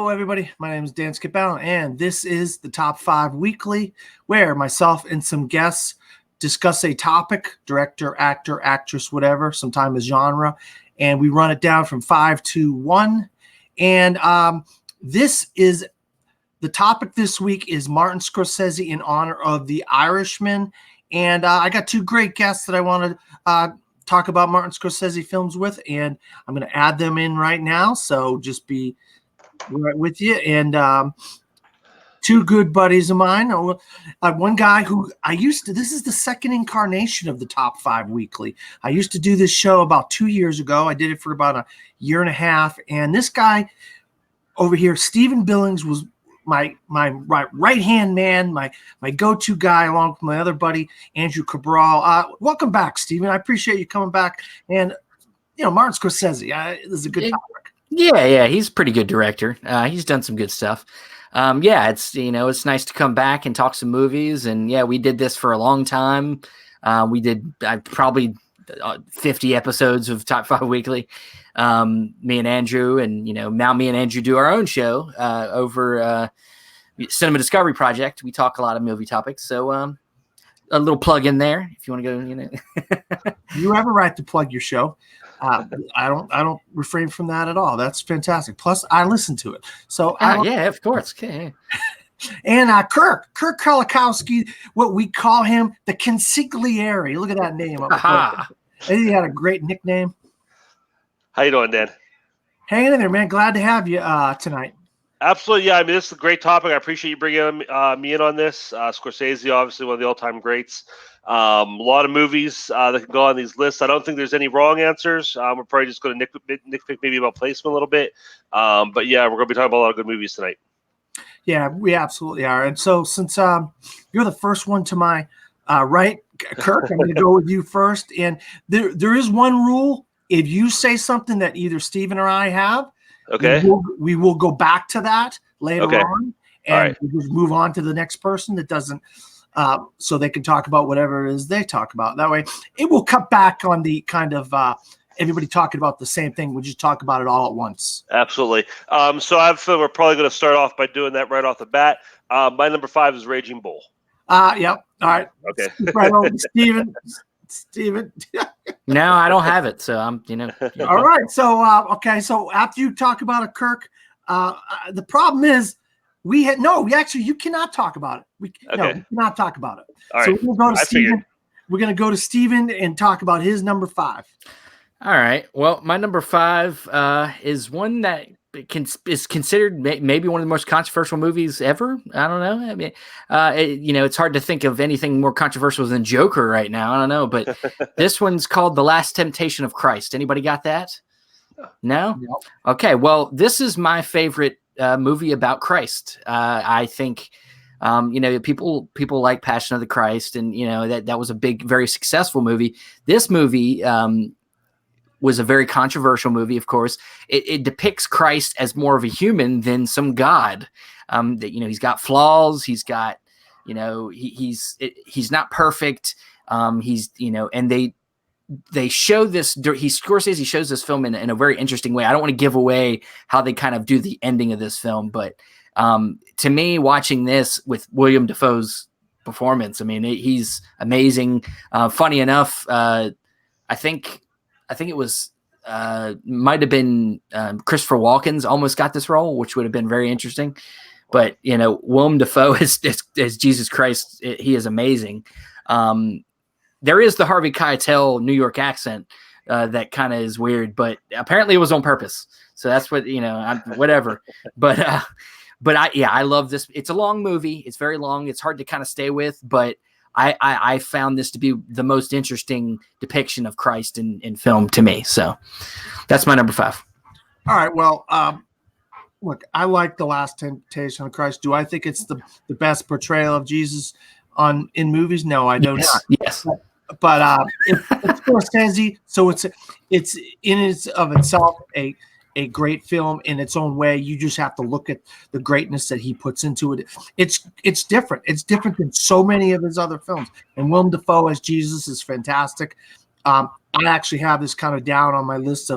Hello, everybody. My name is Dan Skipal, and this is the Top 5 Weekly, where myself and some guests discuss a topic, director, actor, actress, whatever, sometimes a genre, and we run it down from 5 to 1. And this is the topic this week is Martin Scorsese in honor of The Irishman. And I got two great guests that I want to talk about Martin Scorsese films with, and I'm going to add them in right now. So just be right with you. And two good buddies of mine. One guy who this is the second incarnation of the Top 5 Weekly. I used to do this show about 2 years ago. I did it for about a year and a half. And this guy over here, Stephen Billings, was my right-hand man, my go-to guy, along with my other buddy, Andrew Cabral. Welcome back, Stephen. I appreciate you coming back. And, Martin Scorsese, this is a good topic. Yeah, he's a pretty good director. He's done some good stuff. It's nice to come back and talk some movies. And yeah, we did this for a long time. We did probably 50 episodes of Top 5 Weekly. Me and Andrew, and now me and Andrew do our own show over Cinema Discovery Project. We talk a lot of movie topics. So a little plug in there if you want to go. You have a right to plug your show. I don't refrain from that at all. That's fantastic. Plus, I listen to it. So yeah, of course. Okay. And Kirk Kowakowski, what we call him, the consigliere. Look at that name. I think he had a great nickname. How you doing, Dan? Hanging in there, man. Glad to have you tonight. Absolutely, yeah. I mean, this is a great topic. I appreciate you bringing me in on this. Scorsese, obviously one of the all-time greats. A lot of movies that can go on these lists. I don't think there's any wrong answers. We're probably just going to nitpick maybe about placement a little bit. But yeah, we're going to be talking about a lot of good movies tonight. Yeah, we absolutely are. And so since you're the first one to my right, Kirk, I'm going to go with you first. And there is one rule. If you say something that either Steven or I have, okay, we will go back to that later on, and we'll just move on to the next person that doesn't, so they can talk about whatever it is they talk about. That way, it will cut back on the kind of everybody talking about the same thing. We'll just talk about it all at once. Absolutely. So I have a feeling we're probably going to start off by doing that right off the bat. My number 5 is Raging Bull. Yep. All right. Okay. Right on, Steven. No, I don't have it, so I'm, All right. So, okay. So after you talk about it, Kirk, the problem is you cannot talk about it. We cannot talk about it. All so right. we'll go to Steven. We're going to go to Steven and talk about his number 5. All right. Well, my number 5 is one that is considered maybe one of the most controversial movies ever. I don't know. I mean, it's hard to think of anything more controversial than Joker right now. I don't know, but this one's called The Last Temptation of Christ. Anybody got that? No? Nope. Okay. Well, this is my favorite movie about Christ. I think, people like Passion of the Christ, and that was a big, very successful movie. This movie, was a very controversial movie, of course. It depicts Christ as more of a human than some God. That he's got flaws. He's got, he's not perfect. And they show this. Scorsese shows this film in a very interesting way. I don't want to give away how they kind of do the ending of this film, but to me, watching this with William Dafoe's performance, I mean, he's amazing. Funny enough, I think it was might have been Christopher Walken's almost got this role, which would have been very interesting. But Willem Dafoe as Jesus Christ, he is amazing. There is the Harvey Keitel New York accent that kind of is weird, but apparently it was on purpose. So that's what whatever. But I love this. It's a long movie. It's very long. It's hard to kind of stay with, but I found this to be the most interesting depiction of Christ in film to me. So that's my number 5. All right. Well, look, I like The Last Temptation of Christ. Do I think it's the best portrayal of Jesus in movies? No, I don't. Yes. But it's Scorsese, so it's in and of itself a great film in its own way. You just have to look at the greatness that he puts into it. It's different. It's different than so many of his other films. And Willem Dafoe as Jesus is fantastic. I actually have this kind of down on my list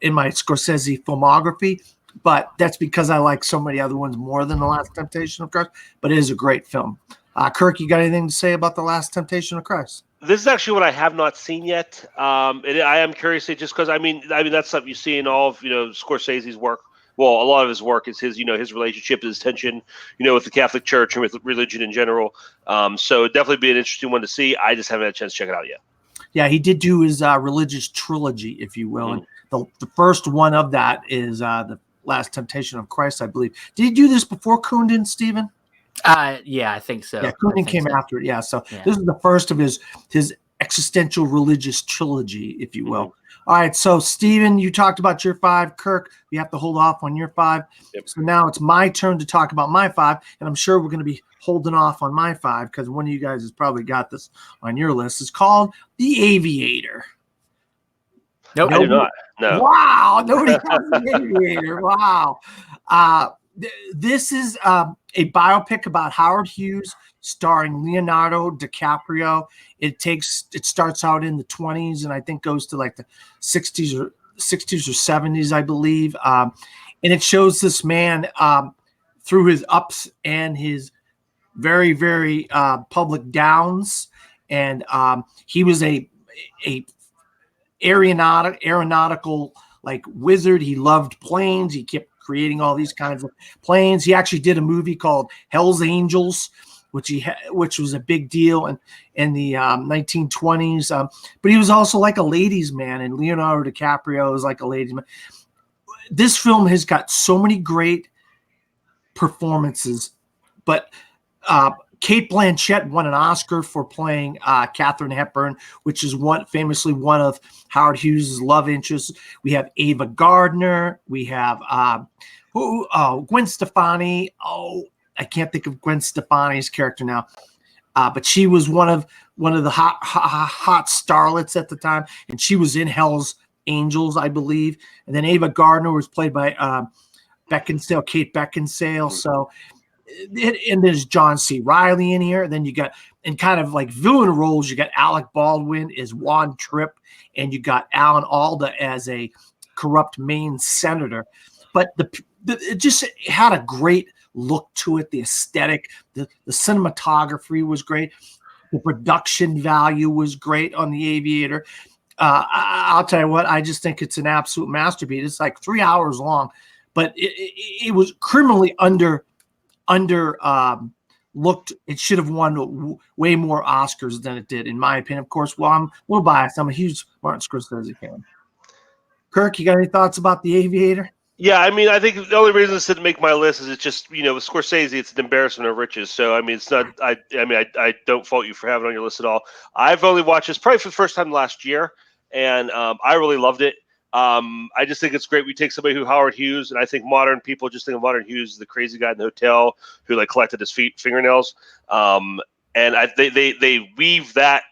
in my Scorsese filmography. but that's because I like so many other ones more than The Last Temptation of Christ. But it is a great film. Kirk, you got anything to say about The Last Temptation of Christ? This is actually what I have not seen yet. I am curious, just because I mean that's something you see in all of Scorsese's work. Well, a lot of his work is his his relationship, his tension, with the Catholic Church and with religion in general. So it'd definitely be an interesting one to see. I just haven't had a chance to check it out yet. Yeah, he did do his religious trilogy, if you will. Mm-hmm. And the first one of that is The Last Temptation of Christ, I believe. Did he do this before Kundun, Stephen? Yeah, I think so. Yeah, Kundun came after it. Yeah, so Yeah. This is the first of his existential religious trilogy, if you will. All right, so Stephen, you talked about your 5. Kirk, you have to hold off on your 5. Yep. So now it's my turn to talk about my 5, and I'm sure we're going to be holding off on my 5 because one of you guys has probably got this on your list. It's called The Aviator. Nope. I do not. No. Wow, nobody has The Aviator. Wow. This is a biopic about Howard Hughes starring Leonardo DiCaprio. It starts out in the 20s and I think goes to like the 60s or 70s, I believe. And it shows this man through his ups and his very, very public downs. And he was a aeronautical like wizard. He loved planes. He kept creating all these kinds of planes. He actually did a movie called Hell's Angels, which was a big deal in the 1920s. But he was also like a ladies' man, and Leonardo DiCaprio is like a ladies' man. This film has got so many great performances, but Cate Blanchett won an Oscar for playing Katharine Hepburn, which is famously one of Howard Hughes' love interests. We have Ava Gardner. We have Gwen Stefani. Oh, I can't think of Gwen Stefani's character now, but she was one of the hot starlets at the time, and she was in Hell's Angels, I believe. And then Ava Gardner was played by Kate Beckinsale. So. And there's John C. Reilly in here. Then you got, in kind of like villain roles, you got Alec Baldwin as Juan Tripp, and you got Alan Alda as a corrupt Maine senator. But it just had a great look to it. The aesthetic, the cinematography was great. The production value was great on The Aviator. I'll tell you what, I just think it's an absolute masterpiece. It's like 3 hours long, but it was criminally looked. It should have won way more Oscars than it did, in my opinion. Of course, well, I'm a little biased. I'm a huge Martin Scorsese fan. Kirk, you got any thoughts about The Aviator? Yeah, I mean, I think the only reason this didn't make my list is it's just, with Scorsese, it's an embarrassment of riches. So, I mean, it's not. I don't fault you for having it on your list at all. I've only watched this probably for the first time last year, and I really loved it. I just think it's great. We take somebody who Howard Hughes, and I think modern people just think of modern Hughes as the crazy guy in the hotel who like collected his fingernails. And they weave that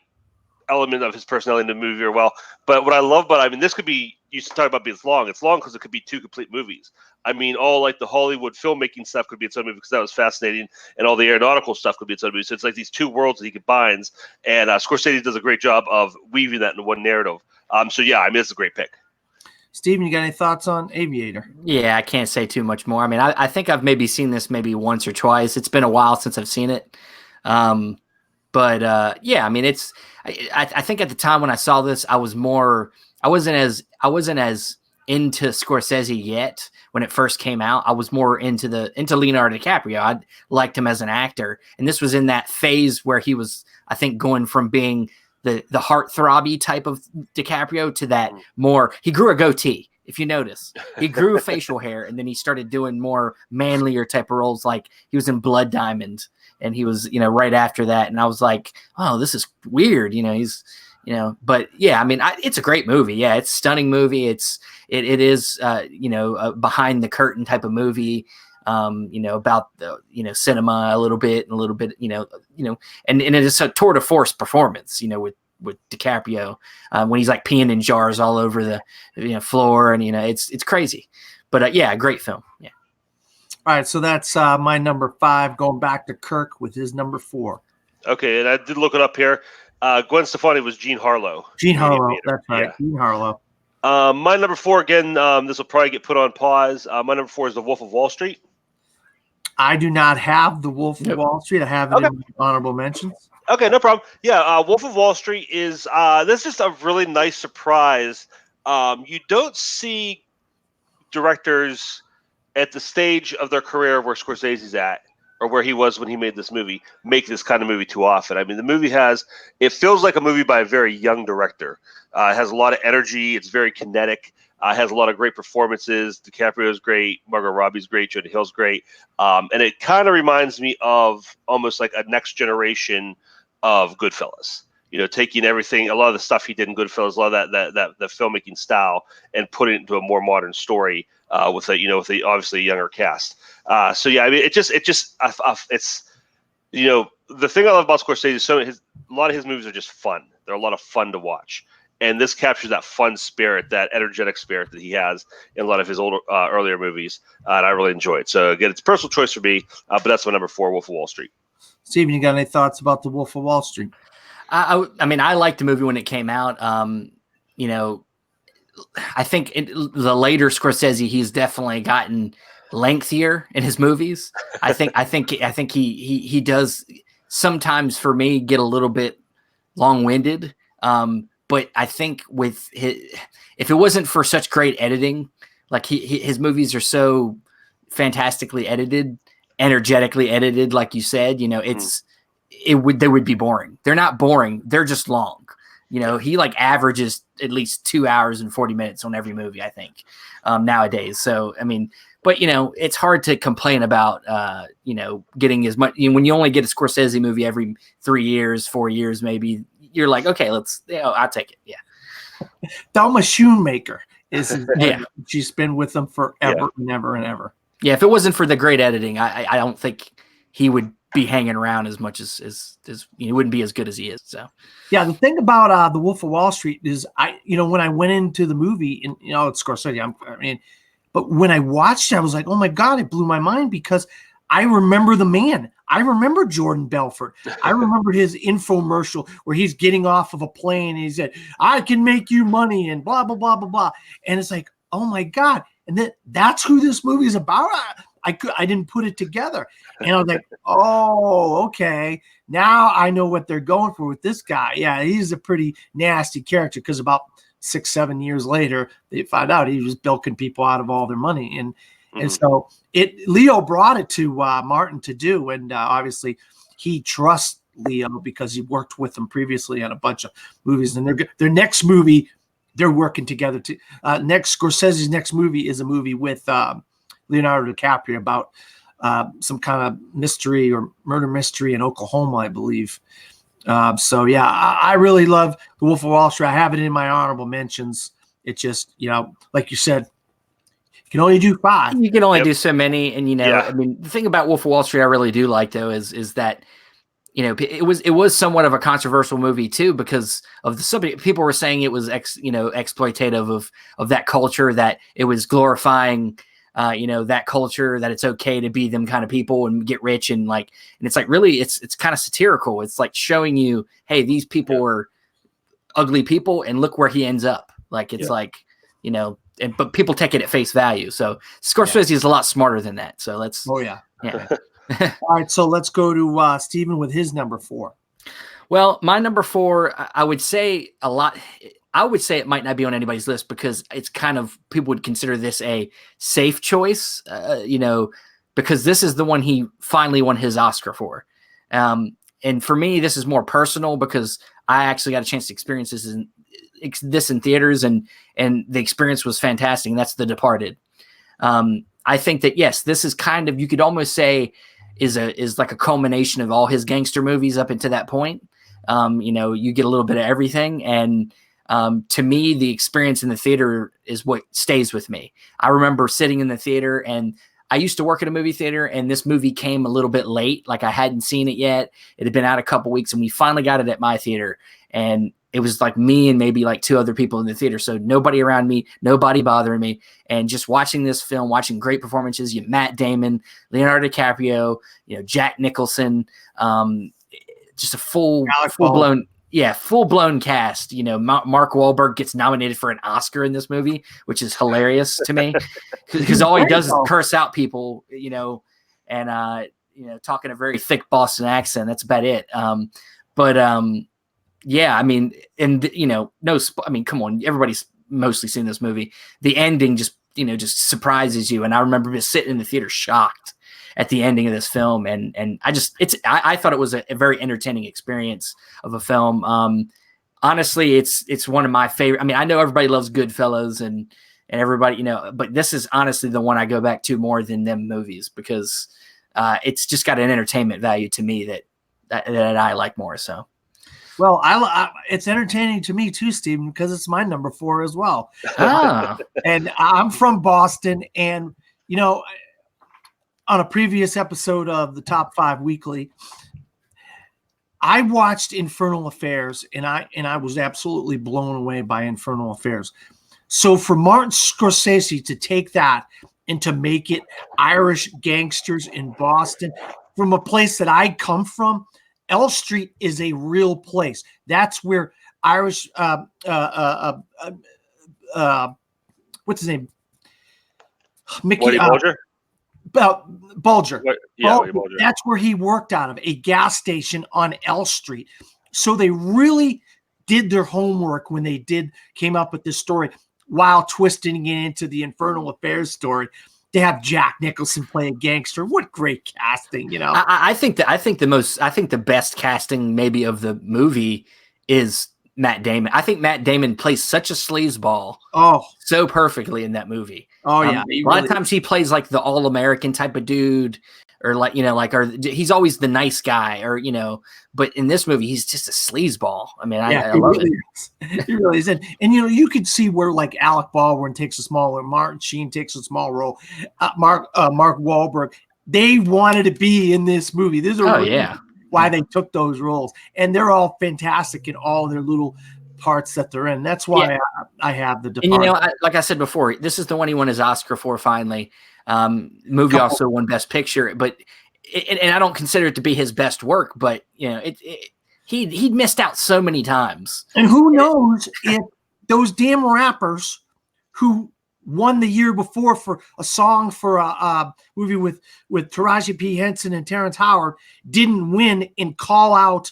element of his personality in the movie very well. But what I love about, this could be, you talk about being long. It's long because it could be 2 complete movies. I mean, all like the Hollywood filmmaking stuff could be its own movie because that was fascinating, and all the aeronautical stuff could be its own movie. So it's like these 2 worlds that he combines, and Scorsese does a great job of weaving that into one narrative. So yeah, it's a great pick. Steven, you got any thoughts on Aviator? Yeah, I can't say too much more. I mean, I think I've maybe seen this maybe once or twice. It's been a while since I've seen it. But yeah, I mean, I think at the time when I saw this, I wasn't as into Scorsese yet when it first came out. I was more into Leonardo DiCaprio. I liked him as an actor. And this was in that phase where he was, I think, going from being the heartthrobby type of DiCaprio to that more, he grew a goatee. If you notice, he grew facial hair, and then he started doing more manlier type of roles. Like he was in Blood Diamond, and he was, right after that. And I was like, oh, this is weird. But yeah, I mean, it's a great movie. Yeah. It's a stunning movie. It is, a behind the curtain type of movie. About the, cinema a little bit, and it is a tour de force performance, with DiCaprio, when he's like peeing in jars all over the floor, and it's crazy, but yeah, great film. Yeah. All right, so that's my number 5. Going back to Kirk with his number 4. Okay, and I did look it up here. Gwen Stefani was Jean Harlow. Jean Harlow, that's right. Yeah. Jean Harlow. My number 4, again, this will probably get put on pause. My number 4 is The Wolf of Wall Street. I do not have The Wolf of Nope. Wall Street. I have it Okay. in my honorable mentions. Okay, no problem. Yeah, Wolf of Wall Street is this is just a really nice surprise. You don't see directors at the stage of their career where Scorsese's at, or where he was when he made this movie, make this kind of movie too often. I mean, the movie it feels like a movie by a very young director. It has a lot of energy. It's very kinetic. Has a lot of great performances. DiCaprio's great. Margot Robbie's great. Jonah Hill's great. And it kind of reminds me of almost like a next generation of Goodfellas. You know, taking everything, a lot of the stuff he did in Goodfellas, a lot of that filmmaking style, and putting it into a more modern story with a obviously younger cast. So yeah, I mean, it's the thing I love about Scorsese is a lot of his movies are just fun. They're a lot of fun to watch. And this captures that fun spirit, that energetic spirit that he has in a lot of his earlier movies, and I really enjoy it. So again, it's a personal choice for me, but that's my number 4, Wolf of Wall Street. Steven, you got any thoughts about The Wolf of Wall Street? I mean, I liked the movie when it came out. You know, I think the later Scorsese, he's definitely gotten lengthier in his movies. I think he does sometimes, for me, get a little bit long-winded. But I think with if it wasn't for such great editing, like his movies are so fantastically edited, energetically edited, like you said, you know, they would be boring. They're not boring. They're just long. You know, he like averages at least 2 hours and 40 minutes on every movie, I think, nowadays. So, I mean, but, you know, it's hard to complain about, you know, getting as much, when you only get a Scorsese movie every 3 years, 4 years, maybe you're like, okay, I'll take it. Yeah. Thelma Schoonmaker she's been with them forever and ever and ever. Yeah. If it wasn't for the great editing, I don't think he would be hanging around as much as he wouldn't be as good as he is. So yeah, the thing about The Wolf of Wall Street is when I went into the movie, and it's Scorsese, but when I watched it, I was like, oh my God, it blew my mind, because I remember the man. I remember Jordan Belfort. I remember his infomercial where he's getting off of a plane and he said, I can make you money and blah, blah, blah, blah, blah. And it's like, oh my God. And that's who this movie is about. I didn't put it together. And I was like, oh, okay. Now I know what they're going for with this guy. Yeah, he's a pretty nasty character, because about 6-7 years later, they find out he was bilking people out of all their money. And so Leo brought it to Martin to do. And obviously he trusts Leo because he worked with him previously on a bunch of movies. And their next movie, they're working together. Scorsese's next movie is a movie with Leonardo DiCaprio about some kind of mystery or murder mystery in Oklahoma, I believe. So yeah, I really love The Wolf of Wall Street. I have it in my honorable mentions. It just, like you said, you can only do 5. You can only do so many. And, I mean, the thing about Wolf of Wall Street I really do like, though, is that, it was somewhat of a controversial movie too, because of people were saying it was exploitative of that culture, that it was glorifying that culture, that it's okay to be them kind of people and get rich, and it's like, really, it's kind of satirical. It's like showing you, hey, these people are ugly people, and look where he ends up. Like, it's like, but people take it at face value. So Scorsese is a lot smarter than that. So let's. Oh yeah. Yeah. All right. So let's go to Stephen with his number 4. Well, my number 4, I would say it might not be on anybody's list, because it's kind of, people would consider this a safe choice, because this is the one he finally won his Oscar for. And for me, this is more personal, because I actually got a chance to experience this in theaters, and the experience was fantastic. And that's The Departed. I think that, yes, this is kind of, you could almost say is like a culmination of all his gangster movies up until that point. You get a little bit of everything. And to me, the experience in the theater is what stays with me. I remember sitting in the theater, and I used to work at a movie theater, and this movie came a little bit late. Like, I hadn't seen it yet. It had been out a couple weeks, and we finally got it at my theater. And it was like me and maybe like 2 other people in the theater. So nobody around me, nobody bothering me. And just watching this film, watching great performances, Matt Damon, Leonardo DiCaprio, Jack Nicholson, just a full blown, Yeah, full blown cast. You know, Mark Wahlberg gets nominated for an Oscar in this movie, which is hilarious to me because all he does is curse out people, you know, and talking a very thick Boston accent. That's about it. Yeah, I mean, and I mean, come on, everybody's mostly seen this movie. The ending just surprises you, and I remember just sitting in the theater shocked at the ending of this film, and I thought it was a very entertaining experience of a film. Honestly, it's one of my favorite. I mean, I know everybody loves Goodfellas and everybody, but this is honestly the one I go back to more than them movies because it's just got an entertainment value to me that I like more. So. Well, it's entertaining to me too, Stephen, because it's my number 4 as well. And I'm from Boston, and on a previous episode of the Top 5 Weekly, I watched Infernal Affairs, and I was absolutely blown away by Infernal Affairs. So for Martin Scorsese to take that and to make it Irish gangsters in Boston, from a place that I come from, L Street is a real place. That's where Irish what's his name? Mickey Bulger? Bulger. Bulger. That's where he worked out of, a gas station on L Street. So they really did their homework when they came up with this story while twisting it into the Infernal Affairs story. They have Jack Nicholson play a gangster. What great casting, I think the best casting maybe of the movie is Matt Damon. I think Matt Damon plays such a sleazeball so perfectly in that movie. Oh yeah. A lot of times he plays like the all-American type of dude, or or he's always the nice guy, but in this movie he's just a sleazeball. I mean, I love it. He really is. And you could see where like Alec Baldwin takes a small, or Martin Sheen takes a small role. Mark Wahlberg, they wanted to be in this movie. There's why they took those roles, and they're all fantastic in all their little parts that they're in. That's why I have The Departed. And like I said before, this is the one he won his Oscar for finally. Movie also won Best Picture, but and I don't consider it to be his best work, but he'd missed out so many times. And who knows if those damn rappers who won the year before for a song for a movie with Taraji P. Henson and Terrence Howard didn't win and call out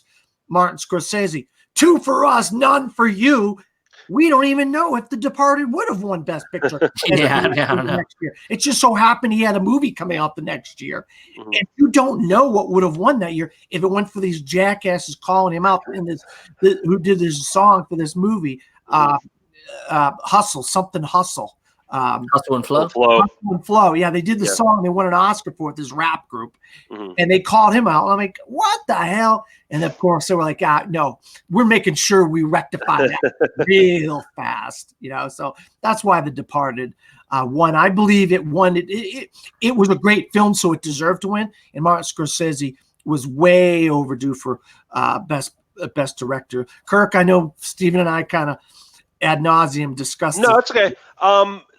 Martin Scorsese. 2 for us, none for you. We don't even know if The Departed would have won Best Picture next year. It just so happened he had a movie coming out the next year. Mm-hmm. And you don't know what would have won that year if it went for these jackasses calling him out in who did this song for this movie. Hustle. Hustle and Flow. Hustle and Flow. Yeah, they did the song. They won an Oscar for it, this rap group. Mm-hmm. And they called him out. I'm like, what the hell? And of course, they were like, no, we're making sure we rectify that real fast. So that's why The Departed won. I believe it won. It was a great film, so it deserved to win. And Martin Scorsese was way overdue for best director. Kirk, I know Stephen and I kind of ad nauseum discussed. No, it's okay.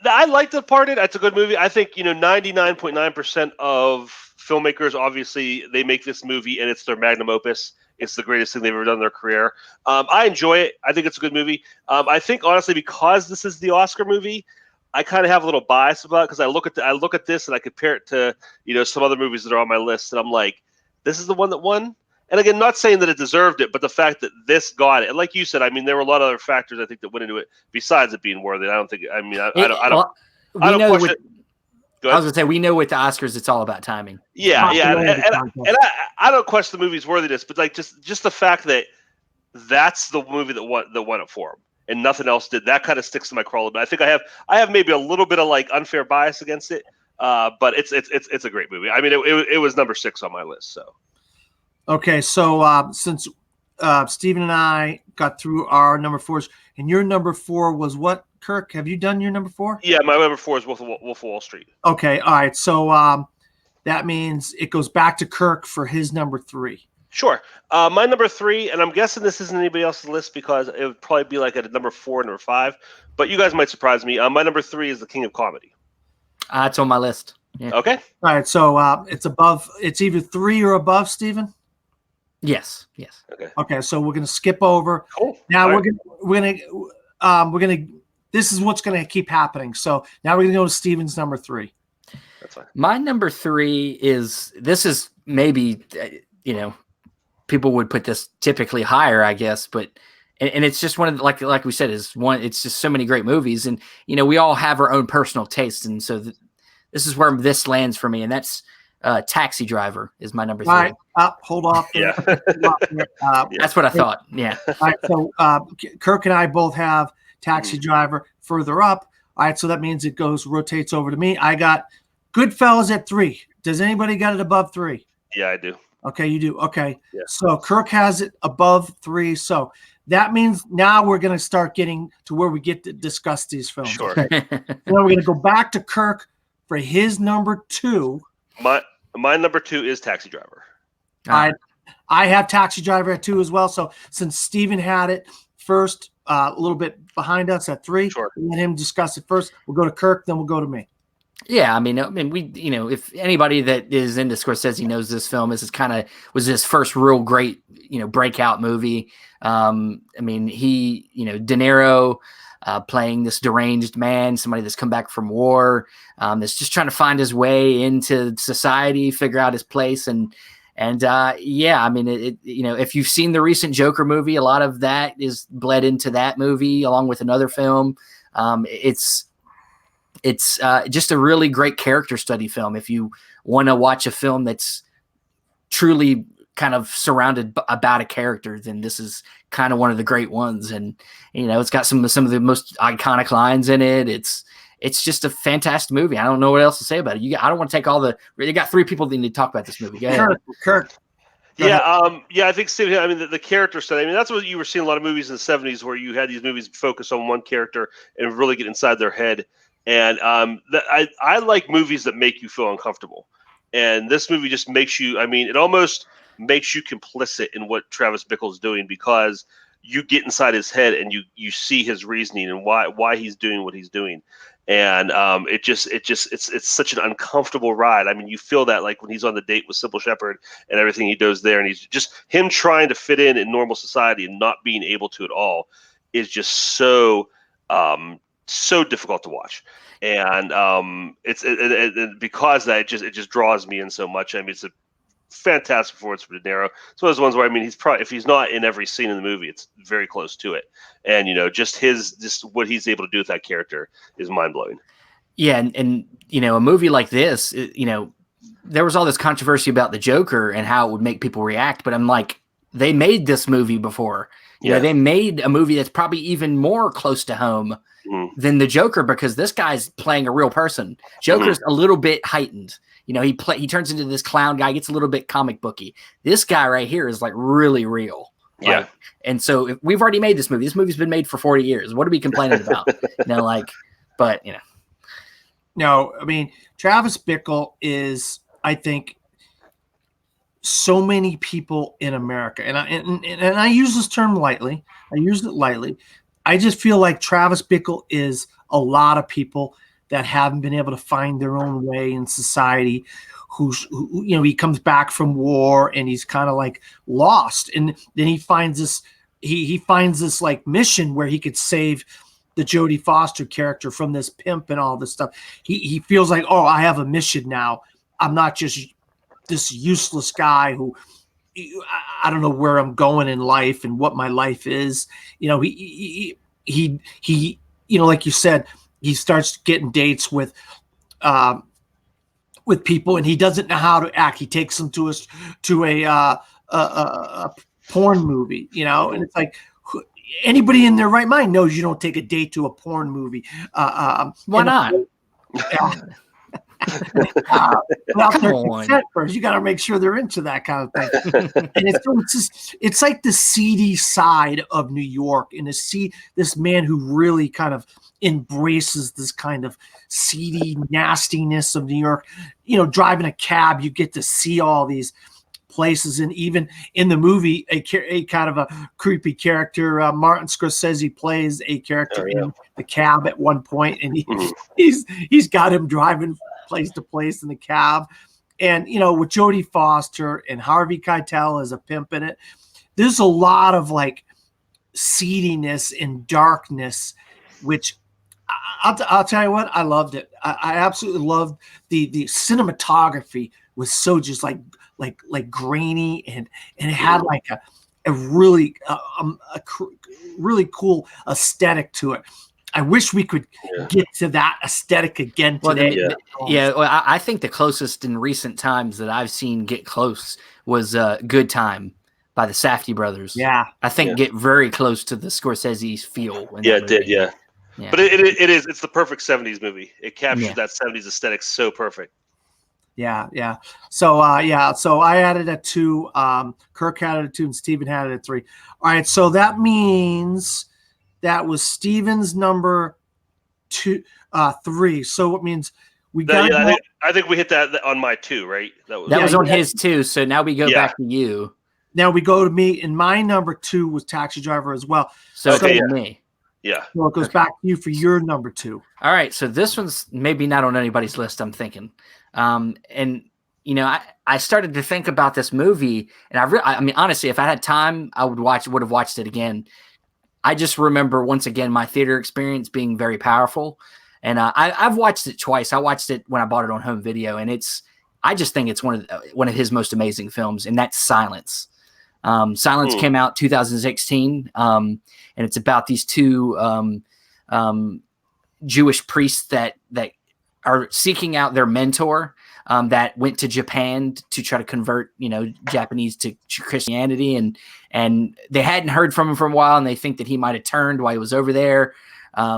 I like The Departed. It's a good movie. I think 99.9% of filmmakers, obviously, they make this movie and it's their magnum opus. It's the greatest thing they've ever done in their career. I enjoy it. I think it's a good movie. I think honestly, because this is the Oscar movie, I kind of have a little bias about it because I look at this and I compare it to some other movies that are on my list, and I'm like, this is the one that won. And again, not saying that it deserved it, but the fact that this got it, and like you said, I mean, there were a lot of other factors I think that went into it besides it being worthy. I don't think. I mean, I don't question it. I was gonna say we know with the Oscars, it's all about timing. Yeah, and I don't question the movie's worthiness, but like just the fact that that's the movie that won it for him, and nothing else did. That kind of sticks to my craw. But I think I have maybe a little bit of like unfair bias against it, but it's a great movie. I mean, it was number 6 on my list. So. Okay, so since Stephen and I got through our number 4s, and your number 4 was what, Kirk? Have you done your number 4? Yeah, my number 4 is Wolf of Wall Street. Okay, all right. So that means it goes back to Kirk for his number 3. Sure. My number 3, and I'm guessing this isn't anybody else's list because it would probably be like at a number 4, number 5, but you guys might surprise me. My number 3 is The King of Comedy. It's on my list. Yeah. Okay. All right, so it's above. It's either 3 or above, Stephen? Yes. Okay, so we're gonna skip over. Cool. Now All we're gonna. This is what's gonna keep happening. So now we're gonna go to Steven's number 3. That's fine. My number 3 is maybe people would put this typically higher, I guess, but it's just one of the, like we said, it's just so many great movies, and we all have our own personal tastes, and so this is where this lands for me, and that's Taxi Driver is my number 3. All right, hold off there. Yeah. That's what I thought. Yeah. All right, so Kirk and I both have Taxi Driver further up. All right, so that means it rotates over to me. I got Goodfellas at 3. Does anybody got it above 3? Yeah, I do. Okay, you do. Okay, Yeah. So Kirk has it above 3. So that means now we're going to start getting to where we get to discuss these films. Sure. Okay. Now we're going to go back to Kirk for his number 2. My number 2 is Taxi Driver. I have Taxi Driver at 2 as well. So since Steven had it first, a little bit behind us at 3, Sure. we'll let him discuss it first. We'll go to Kirk, then we'll go to me. Yeah, I mean, we, if anybody that is into Scorsese knows this film, was his first real great, breakout movie. I mean, he, De Niro playing this deranged man, somebody that's come back from war, that's just trying to find his way into society, figure out his place, and yeah, I mean, if you've seen the recent Joker movie, a lot of that is bled into that movie along with another film. It's just a really great character study film. If you want to watch a film that's truly kind of surrounded about a character, then this is kind of one of the great ones. And, it's got some of the most iconic lines in it. It's just a fantastic movie. I don't know what else to say about it. I don't want to take you got 3 people that need to talk about this movie. Go ahead. Kirk. Yeah, I think Steve. I mean, the character study. I mean, that's what you were seeing a lot of movies in the '70s, where you had these movies focus on one character and really get inside their head. And I like movies that make you feel uncomfortable. And this movie just makes you. I mean, it almost makes you complicit in what Travis Bickle's doing, because you get inside his head and you see his reasoning and why he's doing what he's doing. And it's such an uncomfortable ride. I mean, you feel that like when he's on the date with Sybil Shepherd and everything he does there, and he's just him trying to fit in normal society and not being able to at all is just so difficult to watch. And it's because of that it just draws me in so much. I mean, it's a fantastic performance for De Niro. It's one of those ones where, I mean, he's probably, if he's not in every scene in the movie, it's very close to it. And just what he's able to do with that character is mind blowing. Yeah, and a movie like this, there was all this controversy about the Joker and how it would make people react, but I'm like, they made this movie before. They made a movie that's probably even more close to home than the Joker, because this guy's playing a real person. Joker's a little bit heightened. He turns into this clown guy, gets a little bit comic booky. This guy right here is like really real. Yeah. And so if we've already made this movie. This movie's been made for 40 years. What are we complaining about? No, I mean, Travis Bickle is, I think, so many people in America, and I use this term lightly. I use it lightly. I just feel like Travis Bickle is a lot of people that haven't been able to find their own way in society, who he comes back from war and he's kind of like lost, and then he finds this he finds this like mission where he could save the Jodie Foster character from this pimp and all this stuff. He feels like, oh, I have a mission now. I'm not just this useless guy who I don't know where I'm going in life and what my life is. He like you said, he starts getting dates with people, and he doesn't know how to act. He takes them to a porn movie, and it's like, anybody in their right mind knows you don't take a date to a porn movie. Why not? Without their consent first, you got to make sure they're into that kind of thing. And it's like the seedy side of New York, and to see this man who really kind of embraces this kind of seedy nastiness of New York. Driving a cab, you get to see all these places, and even in the movie, a kind of a creepy character. Martin Scorsese plays a character in the cab at one point, and he's got him driving place to place in the cab, And with Jodie Foster and Harvey Keitel as a pimp in it, there's a lot of like seediness and darkness, which I'll tell you what, I loved it. I absolutely loved the cinematography was so just like grainy, and it had like a really really cool aesthetic to it. I wish we could get to that aesthetic again today. I think the closest in recent times that I've seen get close was Good Time by the Safdie brothers. Yeah. I think get very close to the Scorsese's feel. It did, yeah. But it's the perfect 70s movie. It captures that 70s aesthetic so perfect. Yeah. So so I added a 2. Kirk had a 2, and Steven had a 3. All right, so that means that was Steven's number 2, 3. So it means we got. I think we hit that on my 2, right? That was on his 2. So now we go back to you. Now we go to me, and my number 2 was Taxi Driver as well. So me. Yeah. So it goes back to you for your number 2. All right. So this one's maybe not on anybody's list, I'm thinking. And I started to think about this movie, and I mean, honestly, if I had time, I would have watched it again. I just remember once again my theater experience being very powerful, and I've watched it twice. I watched it when I bought it on home video, and I just think it's one of his most amazing films, and that's Silence. Silence came out 2016, and it's about these 2 Jewish priests that are seeking out their mentor that went to Japan to try to convert, Japanese to Christianity. And they hadn't heard from him for a while, and they think that he might have turned while he was over there,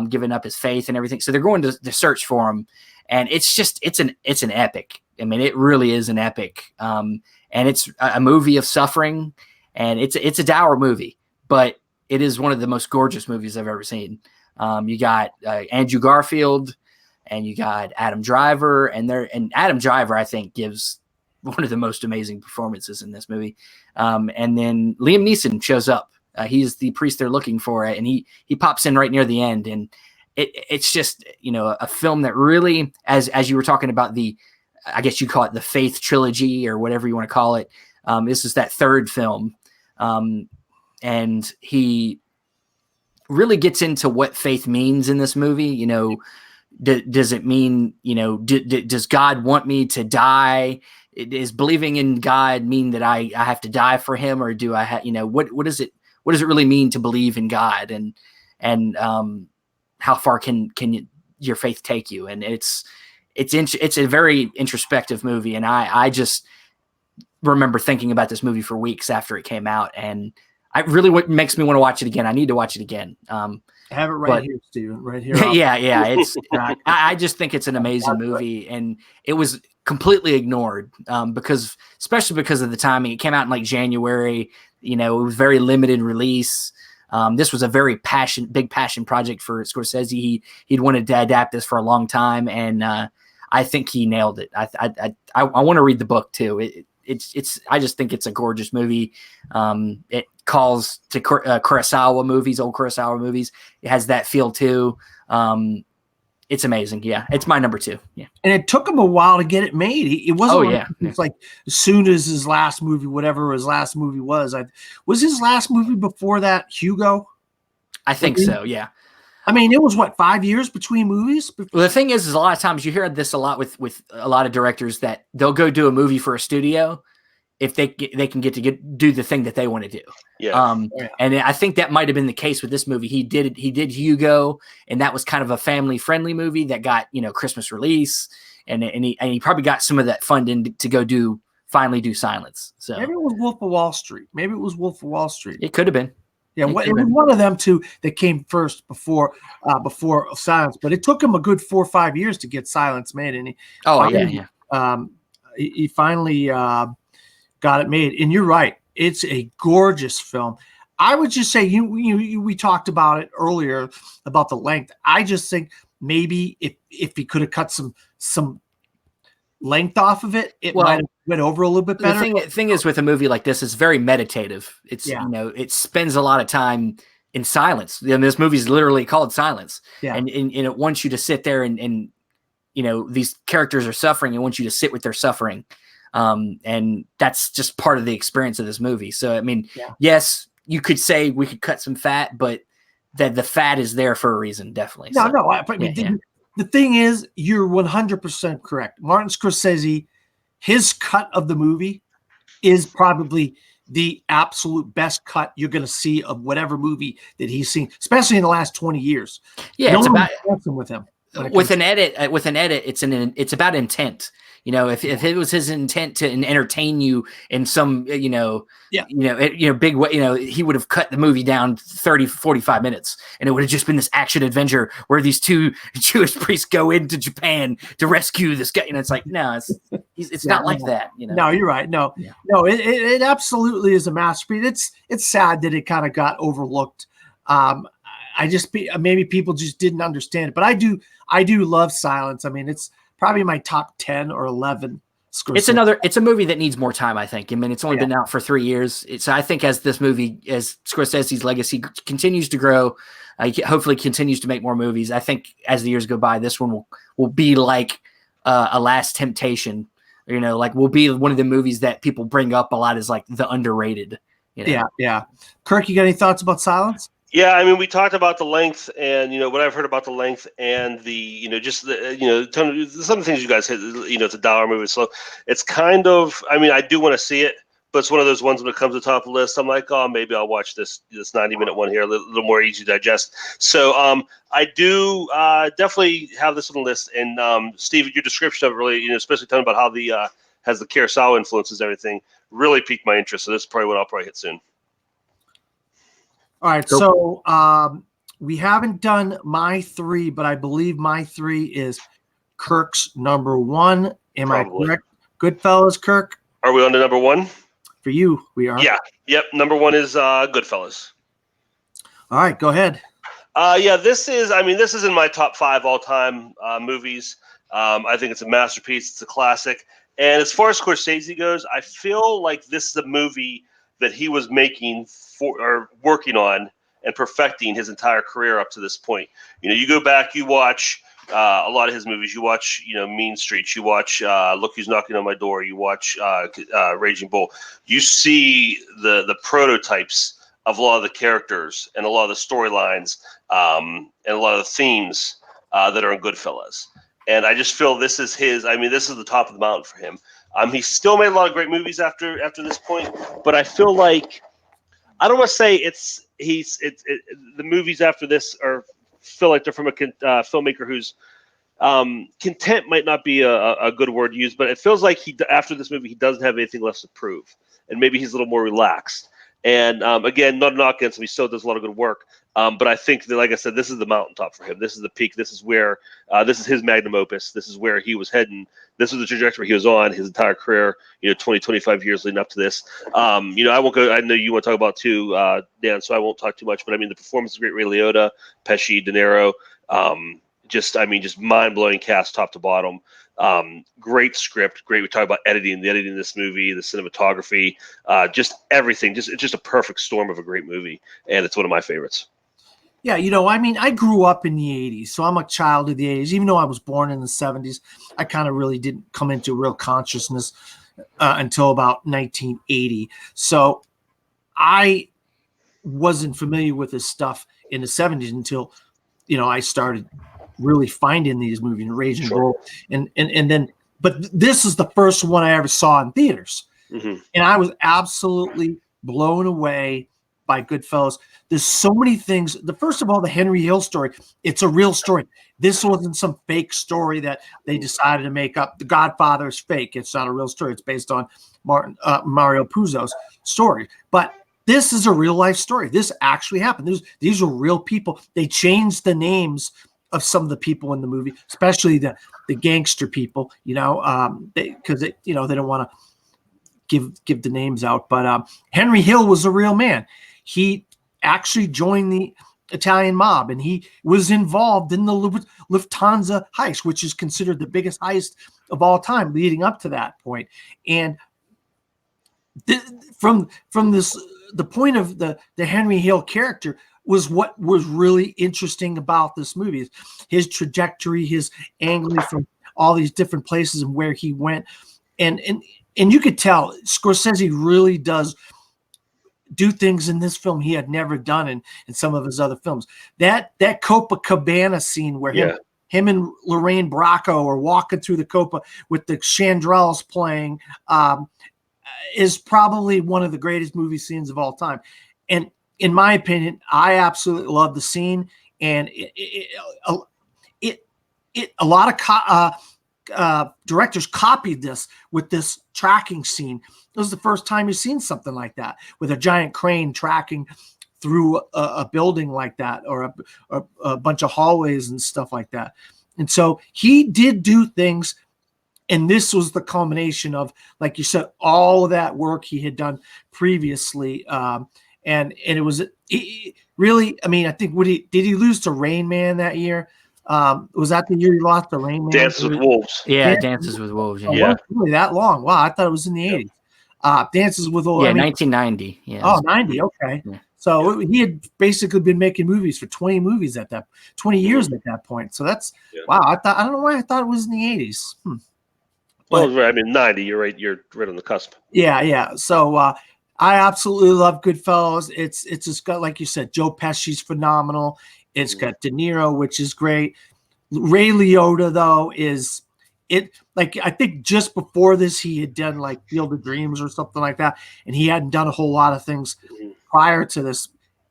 giving up his faith and everything. So they're going to search for him. And it's an epic. I mean, it really is an epic. And it's a movie of suffering, and it's a dour movie, but it is one of the most gorgeous movies I've ever seen. You got Andrew Garfield, and you got Adam Driver, and Adam Driver, I think, gives one of the most amazing performances in this movie. And then Liam Neeson shows up. He's the priest they're looking for, and he pops in right near the end. And it's just, a film that really, as you were talking about I guess you call it the Faith trilogy or whatever you want to call it. This is that 3rd film. And he really gets into what faith means in this movie. Does it mean, does God want me to die? Is believing in God mean that I have to die for him, or do I have, what does it really mean to believe in God, and how far can your faith take you? And it's a very introspective movie. And I just remember thinking about this movie for weeks after it came out, and what makes me want to watch it again. I need to watch it again. I have it right here, Steven. Right here. Yeah. It's. I just think it's an amazing movie, and it was completely ignored especially because of the timing. It came out in like January. It was very limited release. This was a very big passion project for Scorsese. He'd wanted to adapt this for a long time, and I think he nailed it. I want to read the book too. I just think it's a gorgeous movie. It calls to Kurosawa movies, old Kurosawa movies. It has that feel too. It's amazing. Yeah, it's my number 2. Yeah, and it took him a while to get it made. It wasn't. It's like as soon as his last movie, whatever his last movie was. Was his last movie before that Hugo? I think so. Yeah. I mean, it was 5 years between movies. Well, the thing is a lot of times you hear this a lot with a lot of directors that they'll go do a movie for a studio if they can do the thing that they want to do. Yeah. And I think that might have been the case with this movie. He did Hugo, and that was kind of a family friendly movie that got, Christmas release, and he probably got some of that funding to go finally do Silence. So maybe it was Wolf of Wall Street. It could have been. Yeah, it was one of them 2 that came first before Silence, but it took him a good 4 or 5 years to get Silence made, and he finally got it made. And you're right, it's a gorgeous film. I would just say we talked about it earlier about the length. I just think maybe if he could have cut some length off of it, might have went over a little bit better. The thing is, with a movie like this, it's very meditative. It's it spends a lot of time in silence. This movie is literally called Silence, and it wants you to sit there and these characters are suffering, and wants you to sit with their suffering. And that's just part of the experience of this movie. So, I mean, Yeah. yes, you could say we could cut some fat, but that the fat is there for a reason, definitely. No, So, no. I mean, the thing is, you're 100% correct. Martin Scorsese, his cut of the movie is probably the absolute best cut you're going to see of whatever movie that he's seen, especially in the last 20 years. Yeah, no it's one about messing with him. with an edit. It's about intent. You know, if it was his intent to entertain you in some, big way, he would have cut the movie down 30, 45 minutes and it would have just been this action adventure where these two Jewish priests go into Japan to rescue this guy. It's like, no, it's not like that. No, you're right. No, it absolutely is a masterpiece. It's sad that it kind of got overlooked. Maybe people just didn't understand it, but I do love Silence. I mean, it's probably my top 10 or 11. Scorsese. It's a movie that needs more time, I think. I mean, it's only been out for 3 years. So I think as Scorsese's legacy continues to grow, hopefully continues to make more movies. I think as the years go by, this one will be like a Last Temptation. Like will be one of the movies that people bring up a lot as like the underrated. Yeah. Kirk, you got any thoughts about Silence? Yeah, I mean, we talked about the length, and what I've heard about the length, and the some of the things you guys hit. It's a dollar movie, so it's kind of. I mean, I do want to see it, but it's one of those ones when it comes to the top of the list. I'm like, oh, maybe I'll watch this 90-minute one here, a little more easy to digest. So, I do definitely have this on the list, and Steve, your description of it really, especially talking about how the has the Kurosawa influences and everything, really piqued my interest. So this is probably what I'll probably hit soon. All right, so we haven't done my 3, but I believe my 3 is Kirk's number 1. Am Probably. I correct? Goodfellas, Kirk? Are we on to number 1? For you, we are. Yeah. Yep. Number 1 is Goodfellas. All right, go ahead. This is in my top 5 all-time movies. I think it's a masterpiece. It's a classic. And as far as Scorsese goes, I feel like this is a movie that he was making or working on and perfecting his entire career up to this point. You go back, you watch a lot of his movies. You watch, Mean Streets. You watch Look Who's Knocking on My Door. You watch Raging Bull. You see the prototypes of a lot of the characters and a lot of the storylines and a lot of the themes that are in Goodfellas. And I just feel this is his. I mean, this is the top of the mountain for him. He still made a lot of great movies after this point, but I feel like I don't want to say the movies after this feel like they're from a filmmaker who's content might not be a good word used, but it feels like after this movie he doesn't have anything left to prove, and maybe he's a little more relaxed. And again, not a knock against him, he still does a lot of good work. But I think that, like I said, this is the mountaintop for him. This is the peak. This is where this is his magnum opus. This is where he was heading. This is the trajectory he was on his entire career, 20, 25 years leading up to this. I won't go. I know you want to talk about too, Dan, so I won't talk too much. But I mean, the performance of great Ray Liotta, Pesci, De Niro, just mind-blowing cast top to bottom. Great script. Great. We talk about the editing in this movie, the cinematography, just everything. It's just a perfect storm of a great movie, and it's one of my favorites. Yeah, I grew up in the 80s, so I'm a child of the 80s. Even though I was born in the 70s, I kind of really didn't come into real consciousness until about 1980. So I wasn't familiar with this stuff in the 70s until, I started really finding these movies, Raging Bull, and then, but this is the first one I ever saw in theaters. Mm-hmm. And I was absolutely blown away by Goodfellas. There's so many things. First of all, the Henry Hill story, it's a real story. This wasn't some fake story that they decided to make up. The Godfather is fake. It's not a real story. It's based on Mario Puzo's story. But this is a real life story. This actually happened. These are real people. They changed the names of some of the people in the movie, especially the gangster people, because they don't want to give the names out. But Henry Hill was a real man. He actually joined the Italian mob, and he was involved in the Lufthansa heist, which is considered the biggest heist of all time leading up to that point. And from this, the point of the Henry Hill character was what was really interesting about this movie. His trajectory, his angling from all these different places and where he went. And and you could tell Scorsese really does do things in this film he had never done in some of his other films. That Copacabana scene where him and Lorraine Bracco are walking through the Copa with the chandrels playing is probably one of the greatest movie scenes of all time. And in my opinion, I absolutely love the scene. And a lot of directors copied this with this tracking scene. It was the first time you've seen something like that, with a giant crane tracking through a building like that, or a bunch of hallways and stuff like that. And so he did do things, and this was the culmination of, like you said, all of that work he had done previously. And it was really, I mean, I think did he lose to Rain Man that year? Was that the year he lost to Rain Man? Dances with Wolves. Yeah, Dances with Wolves. Yeah. Oh, it wasn't really that long. Wow, I thought it was in the 80s. Dances with Wolves. Yeah, 1990. Yeah. Oh, 90. Okay. Yeah. So he had basically been making movies for 20 years at that point. So that's wow. I don't know why I thought it was in the 80s. Well, I mean, 90. You're right. You're right on the cusp. Yeah. So I absolutely love Goodfellas. It's just got, like you said, Joe Pesci's phenomenal. It's got De Niro, which is great. Ray Liotta, though, is it, like, I think just before this he had done like Field of Dreams or something like that, and he hadn't done a whole lot of things prior to this.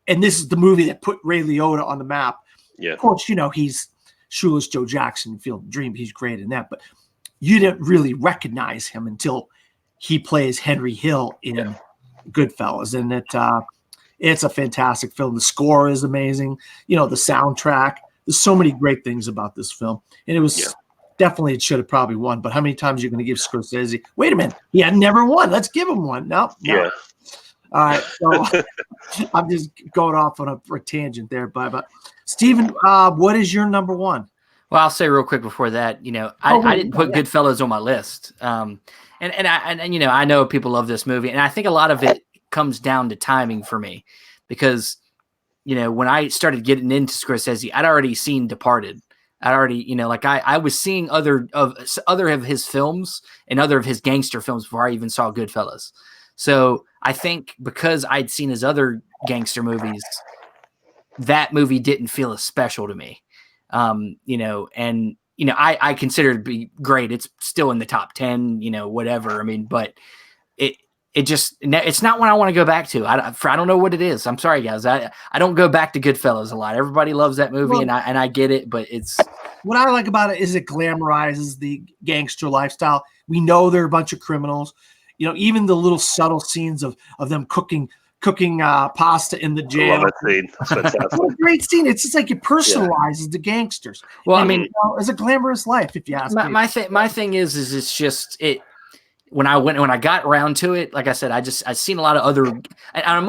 And this is the movie that put Ray Liotta on the map. Yeah. Of course, he's Shoeless Joe Jackson in Field of Dreams. He's great in that, but you didn't really recognize him until he plays Henry Hill in Goodfellas, and it's a fantastic film. The score is amazing. The soundtrack. There's so many great things about this film, and it was definitely, it should have probably won. But how many times are you going to give Scorsese? Wait a minute, he had never won. Let's give him one. No. Yeah. All right, so I'm just going off on a tangent there, but Steven, what is your number one? Well, I'll say real quick before that, I didn't put Goodfellas on my list. And I know people love this movie, and I think a lot of it comes down to timing for me, because when I started getting into Scorsese, I'd already seen Departed. I'd already, I was seeing other of his films and other of his gangster films before I even saw Goodfellas. So I think because I'd seen his other gangster movies, that movie didn't feel as special to me. I consider it to be great. It's still in the top 10, whatever. I mean, but it's not one I want to go back to. I don't know what it is. I'm sorry, guys. I don't go back to Goodfellas a lot. Everybody loves that movie, and I get it, but it's, what I like about it is it glamorizes the gangster lifestyle. We know they're a bunch of criminals. Even the little subtle scenes of them cooking pasta in the jail. I love that scene. That's fantastic. What a great scene. It's just like it personalizes the gangsters. Well, and, I mean, it's a glamorous life, if you ask me. My thing is it's just it. When I got around to it, like I said, I've seen a lot of other, and I'm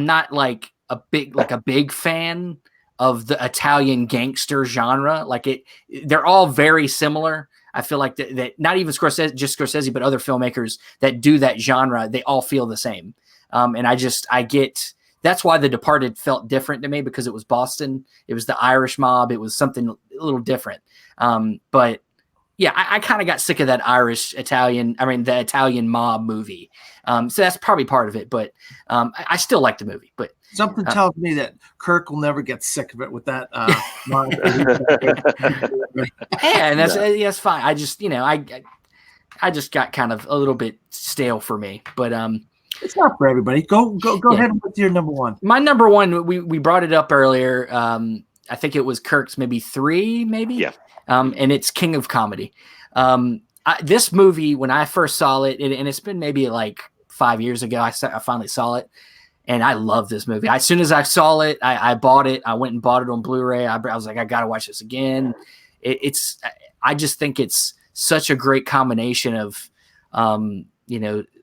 not like a big fan of the Italian gangster genre. They're all very similar. I feel like that not even Scorsese, but other filmmakers that do that genre, they all feel the same. And that's why The Departed felt different to me, because it was Boston. It was the Irish mob. It was something a little different. But yeah, I kind of got sick of that the Italian mob movie. So that's probably part of it, but I still like the movie. But something tells me that Kirk will never get sick of it with that. Yeah, and that's fine. I just, I just got kind of a little bit stale for me, but it's not for everybody. Go ahead with your number one. My number one, we brought it up earlier. I think it was Kirk's maybe 3, maybe. Yeah. And it's King of Comedy. This movie, when I first saw it, and it's been maybe like 5 years ago, I finally saw it, and I love this movie. As soon as I saw it, I bought it. I went and bought it on Blu-ray. I was like, I got to watch this again. I just think it's such a great combination of,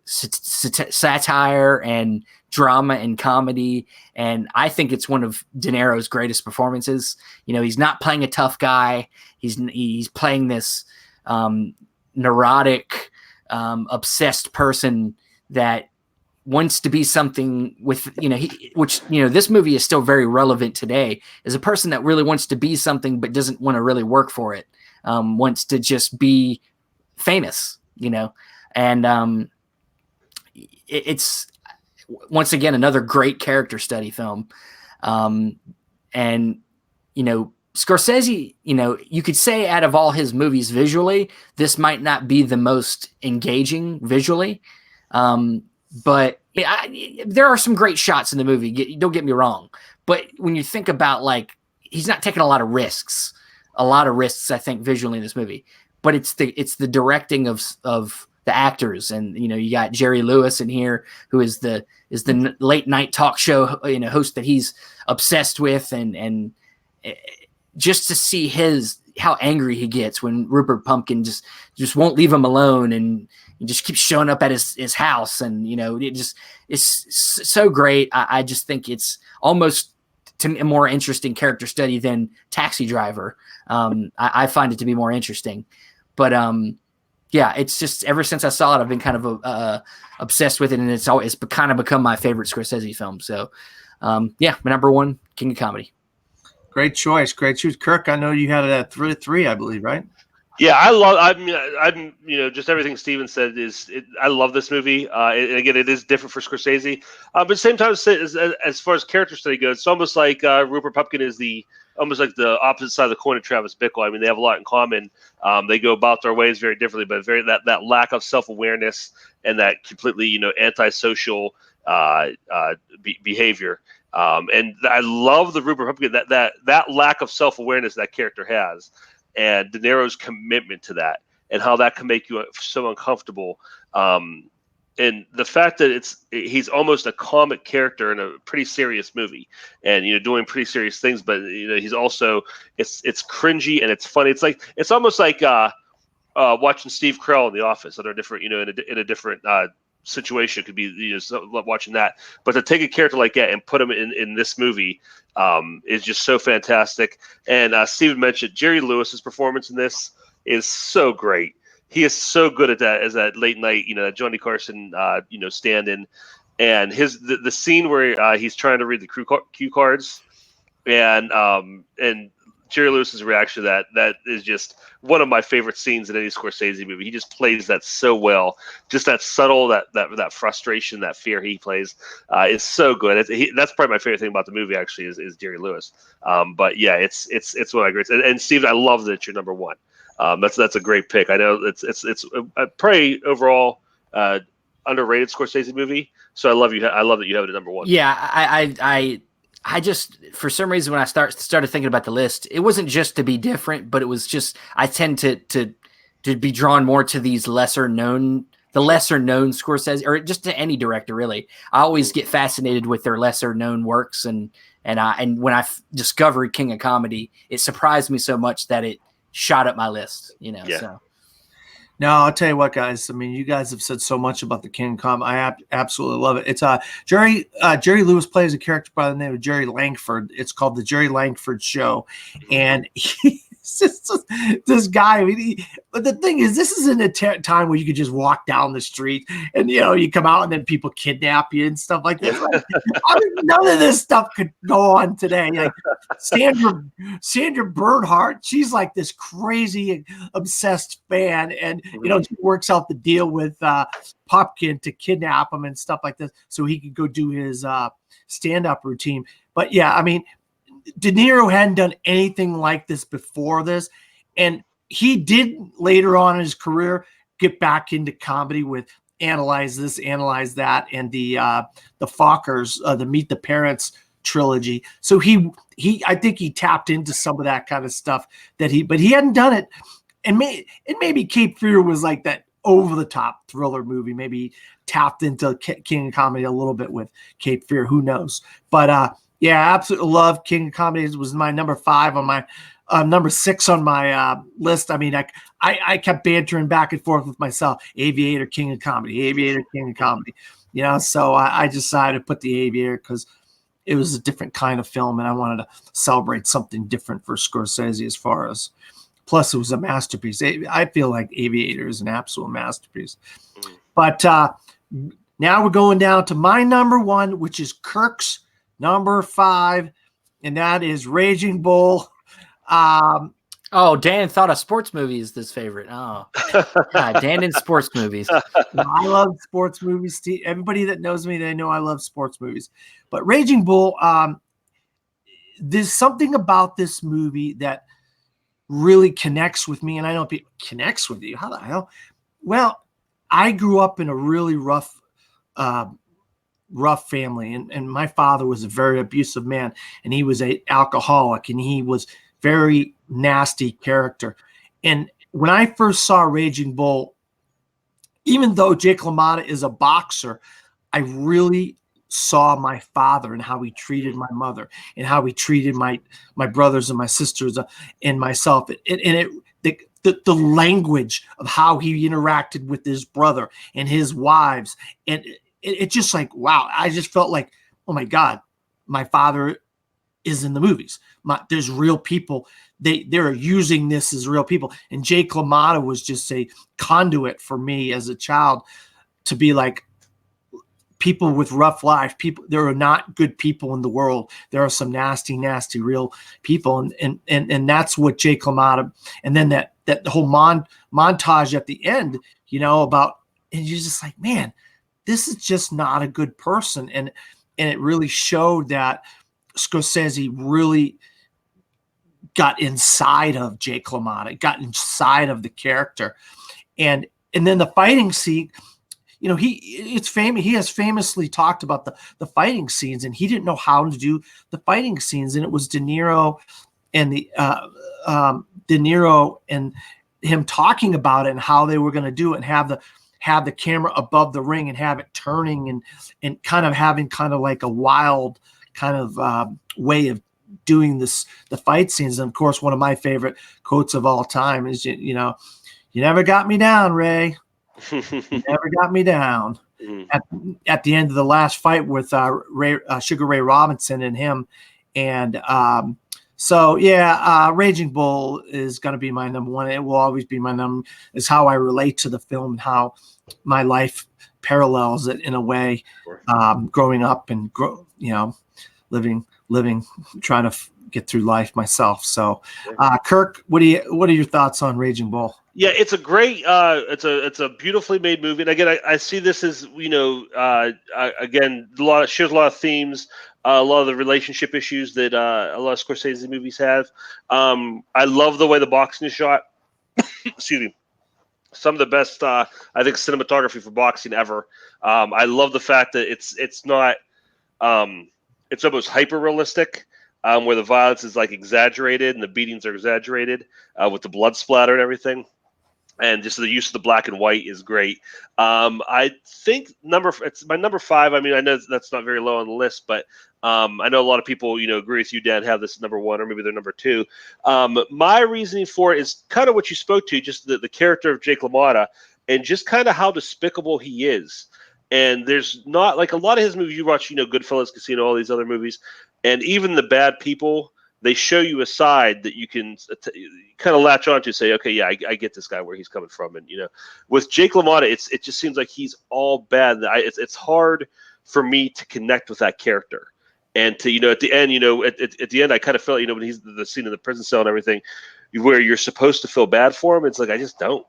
satire and drama and comedy. And I think it's one of De Niro's greatest performances. He's not playing a tough guy. He's playing this neurotic, obsessed person that wants to be something with, this movie is still very relevant today, is a person that really wants to be something, but doesn't want to really work for it. Wants to just be famous, and it's once again another great character study film. And Scorsese, you could say out of all his movies visually, this might not be the most engaging visually. But there are some great shots in the movie. Don't get me wrong. But when you think about, like, he's not taking a lot of risks, I think, visually in this movie. But it's the directing of the actors. And, you got Jerry Lewis in here, who is the late night talk show, host that he's obsessed with. And just to see how angry he gets when Rupert Pumpkin just won't leave him alone, and he just keeps showing up at his house, and it's so great. I just think it's almost to me a more interesting character study than Taxi Driver. I find it to be more interesting, but yeah, it's just ever since I saw it, I've been kind of obsessed with it, and it's kind of become my favorite Scorsese film. So yeah, my number one, King of Comedy. Great choice. Kirk, I know you had it at 3, I believe, right? Yeah, I'm just everything Steven said I love this movie. And again, it is different for Scorsese. But at the same time, as far as character study goes, it's almost like Rupert Pupkin is almost like the opposite side of the coin of Travis Bickle. I mean, they have a lot in common. They go about their ways very differently, but that lack of self-awareness and that completely, antisocial behavior. And I love the Rupert Pupkin, that lack of self-awareness that character has, and De Niro's commitment to that, and how that can make you so uncomfortable. And the fact that he's almost a comic character in a pretty serious movie, and doing pretty serious things, but he's also it's cringy and it's funny. It's almost like watching Steve Carell in The Office, that are different, in a different situation. It could be watching that, but to take a character like that and put him in this movie is just so fantastic. And Steven mentioned Jerry Lewis's performance in this is so great. He is so good at that, as that late night, Johnny Carson, stand-in, and the scene where he's trying to read the cue cards, and Jerry Lewis's reaction to that is just one of my favorite scenes in any Scorsese movie. He just plays that so well. Just that subtle, that frustration, that fear he plays is so good. That's probably my favorite thing about the movie, actually, is Jerry Lewis. But yeah, it's one of my greats. And Steve, I love that you're number one. That's a great pick. I know it's probably overall underrated Scorsese movie. So I love that you have it at number one. Yeah, I just, for some reason, when I started thinking about the list, it wasn't just to be different, but it was just, I tend to be drawn more to these lesser known Scorsese, or just to any director, really. I always get fascinated with their lesser known works, and when I discovered King of Comedy, it surprised me so much that it shot up my list, Yeah. So. No, I'll tell you what, guys. I mean, you guys have said so much about the King of Comedy. I absolutely love it. It's Jerry Lewis plays a character by the name of Jerry Langford. It's called The Jerry Langford Show, and he's just this guy. I mean, but the thing is, this is in a time where you could just walk down the street, and you come out, and then people kidnap you and stuff like this. Like, none of this stuff could go on today. Like Sandra Bernhardt, she's like this crazy obsessed fan, and she works out the deal with Popkin to kidnap him and stuff like this, so he could go do his stand-up routine. But yeah, I mean, De Niro hadn't done anything like this before this, and he did later on in his career get back into comedy with Analyze This, Analyze That, and the Fockers, the Meet the Parents trilogy. So I think he tapped into some of that kind of stuff but he hadn't done it. And maybe Cape Fear was like that over-the-top thriller movie. Maybe he tapped into King of Comedy a little bit with Cape Fear. Who knows? But yeah, I absolutely love King of Comedy. It was my number 5 on my number 6 on my list. I mean, I kept bantering back and forth with myself. Aviator, King of Comedy. Aviator, King of Comedy. So I decided to put the Aviator because it was a different kind of film, and I wanted to celebrate something different for Scorsese as far as. Plus, it was a masterpiece. I feel like Aviator is an absolute masterpiece. But now we're going down to my number 1, which is Kirk's number 5, and that is Raging Bull. Oh, Dan thought a sports movie is his favorite. Oh, yeah, Dan in sports movies. No, I love sports movies. Everybody that knows me, they know I love sports movies. But Raging Bull, there's something about this movie that really connects with me, and I know people connects with you. How the hell? Well, I grew up in a really rough family, and my father was a very abusive man, and he was an alcoholic, and he was very nasty character. And when I first saw Raging Bull, even though Jake LaMotta is a boxer, I really saw my father and how he treated my mother and how he treated my brothers and my sisters and myself. The language of how he interacted with his brother and his wives. And it just like, wow, I just felt like, oh my God, my father is in the movies. There's real people. They're using this as real people. And Jake LaMotta was just a conduit for me as a child to be like, people with rough life, people, there are not good people in the world. There are some nasty, nasty real people. And that's what Jake LaMotta, and then that whole montage at the end, about, and you're just like, man, this is just not a good person. And it really showed that Scorsese really got inside of Jake LaMotta, got inside of the character. And then the fighting scene, it's famous. He has famously talked about the fighting scenes, and he didn't know how to do the fighting scenes. And it was De Niro and De Niro and him talking about it and how they were going to do it, and have the camera above the ring and have it turning and kind of having kind of like a wild kind of way of doing the fight scenes. And of course, one of my favorite quotes of all time is, you never got me down, Ray. You never got me down. At the end of the last fight with Sugar Ray Robinson and him. And so, yeah, Raging Bull is going to be my number one. It will always be my number, is how I relate to the film and how my life parallels it in a way, growing up and living, trying to get through life myself. So, Kirk, what are your thoughts on Raging Bull? Yeah, it's a great, it's a beautifully made movie. And again, I see this as, again, shares a lot of themes, a lot of the relationship issues that a lot of Scorsese movies have. I love the way the boxing is shot. Excuse me. Some of the best, I think, cinematography for boxing ever. I love the fact that it's not, it's almost hyper realistic. Where the violence is like exaggerated and the beatings are exaggerated, with the blood splatter and everything. And just the use of the black and white is great. I think it's my number 5. I mean, I know that's not very low on the list, but I know a lot of people, agree with you, Dan, have this number 1 or maybe they're number 2. My reasoning for it is kind of what you spoke to, just the character of Jake LaMotta and just kind of how despicable he is. And there's not, like, a lot of his movies you watch, Goodfellas, Casino, all these other movies, and even the bad people, they show you a side that you can kind of latch on to, say, okay, yeah, I get this guy where he's coming from. And, with Jake LaMotta, it just seems like he's all bad. It's hard for me to connect with that character. And to, at the end, at the end, I kind of felt, when he's the scene in the prison cell and everything, where you're supposed to feel bad for him. It's like, I just don't.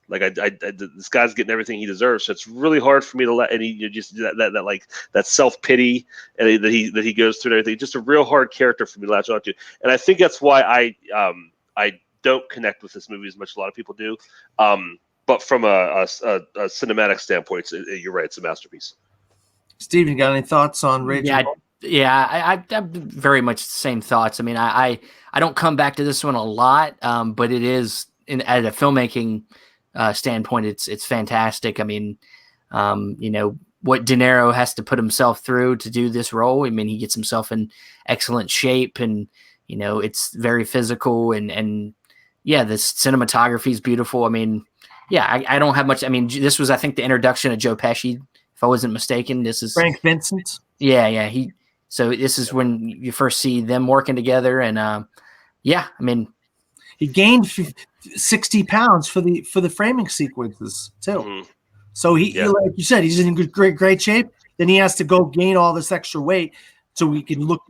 Like, this guy's getting everything he deserves, so it's really hard for me to let. And he just that self pity and that he goes through and everything. Just a real hard character for me to latch onto, and I think that's why I don't connect with this movie as much as a lot of people do. But from a cinematic standpoint, you're right; it's a masterpiece. Steve, you got any thoughts on Raging Bull? Yeah, I very much the same thoughts. I mean, I don't come back to this one a lot, but it is at a filmmaking standpoint, it's fantastic. I mean, what De Niro has to put himself through to do this role. I mean, he gets himself in excellent shape, and it's very physical, and yeah, the cinematography is beautiful. I mean, yeah, I don't have much. I mean, this was, I think, the introduction of Joe Pesci, if I wasn't mistaken. This is Frank Vincent. Yeah. So this is when you first see them working together, and yeah, I mean, he gained 60 pounds for the framing sequences too. Mm-hmm. So he, like you said, he's in great shape. Then he has to go gain all this extra weight so we can look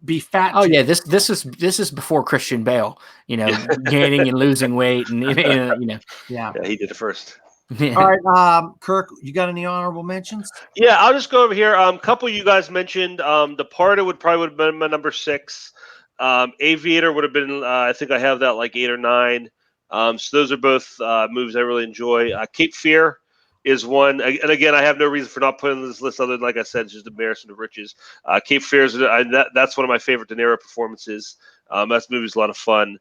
be fat. Oh yeah, this is before Christian Bale, gaining and losing weight, and Yeah. Yeah, he did it first. All right, Kirk, you got any honorable mentions? Yeah, I'll just go over here. Couple you guys mentioned. Departed would have been my number 6. Aviator would have been. I think I have that like 8 or 9. So those are both movies I really enjoy. Cape Fear is one, and again, I have no reason for not putting this list other than, like I said, it's just embarrassing of riches. Cape Fear is that's one of my favorite De Niro performances. That movie's a lot of fun.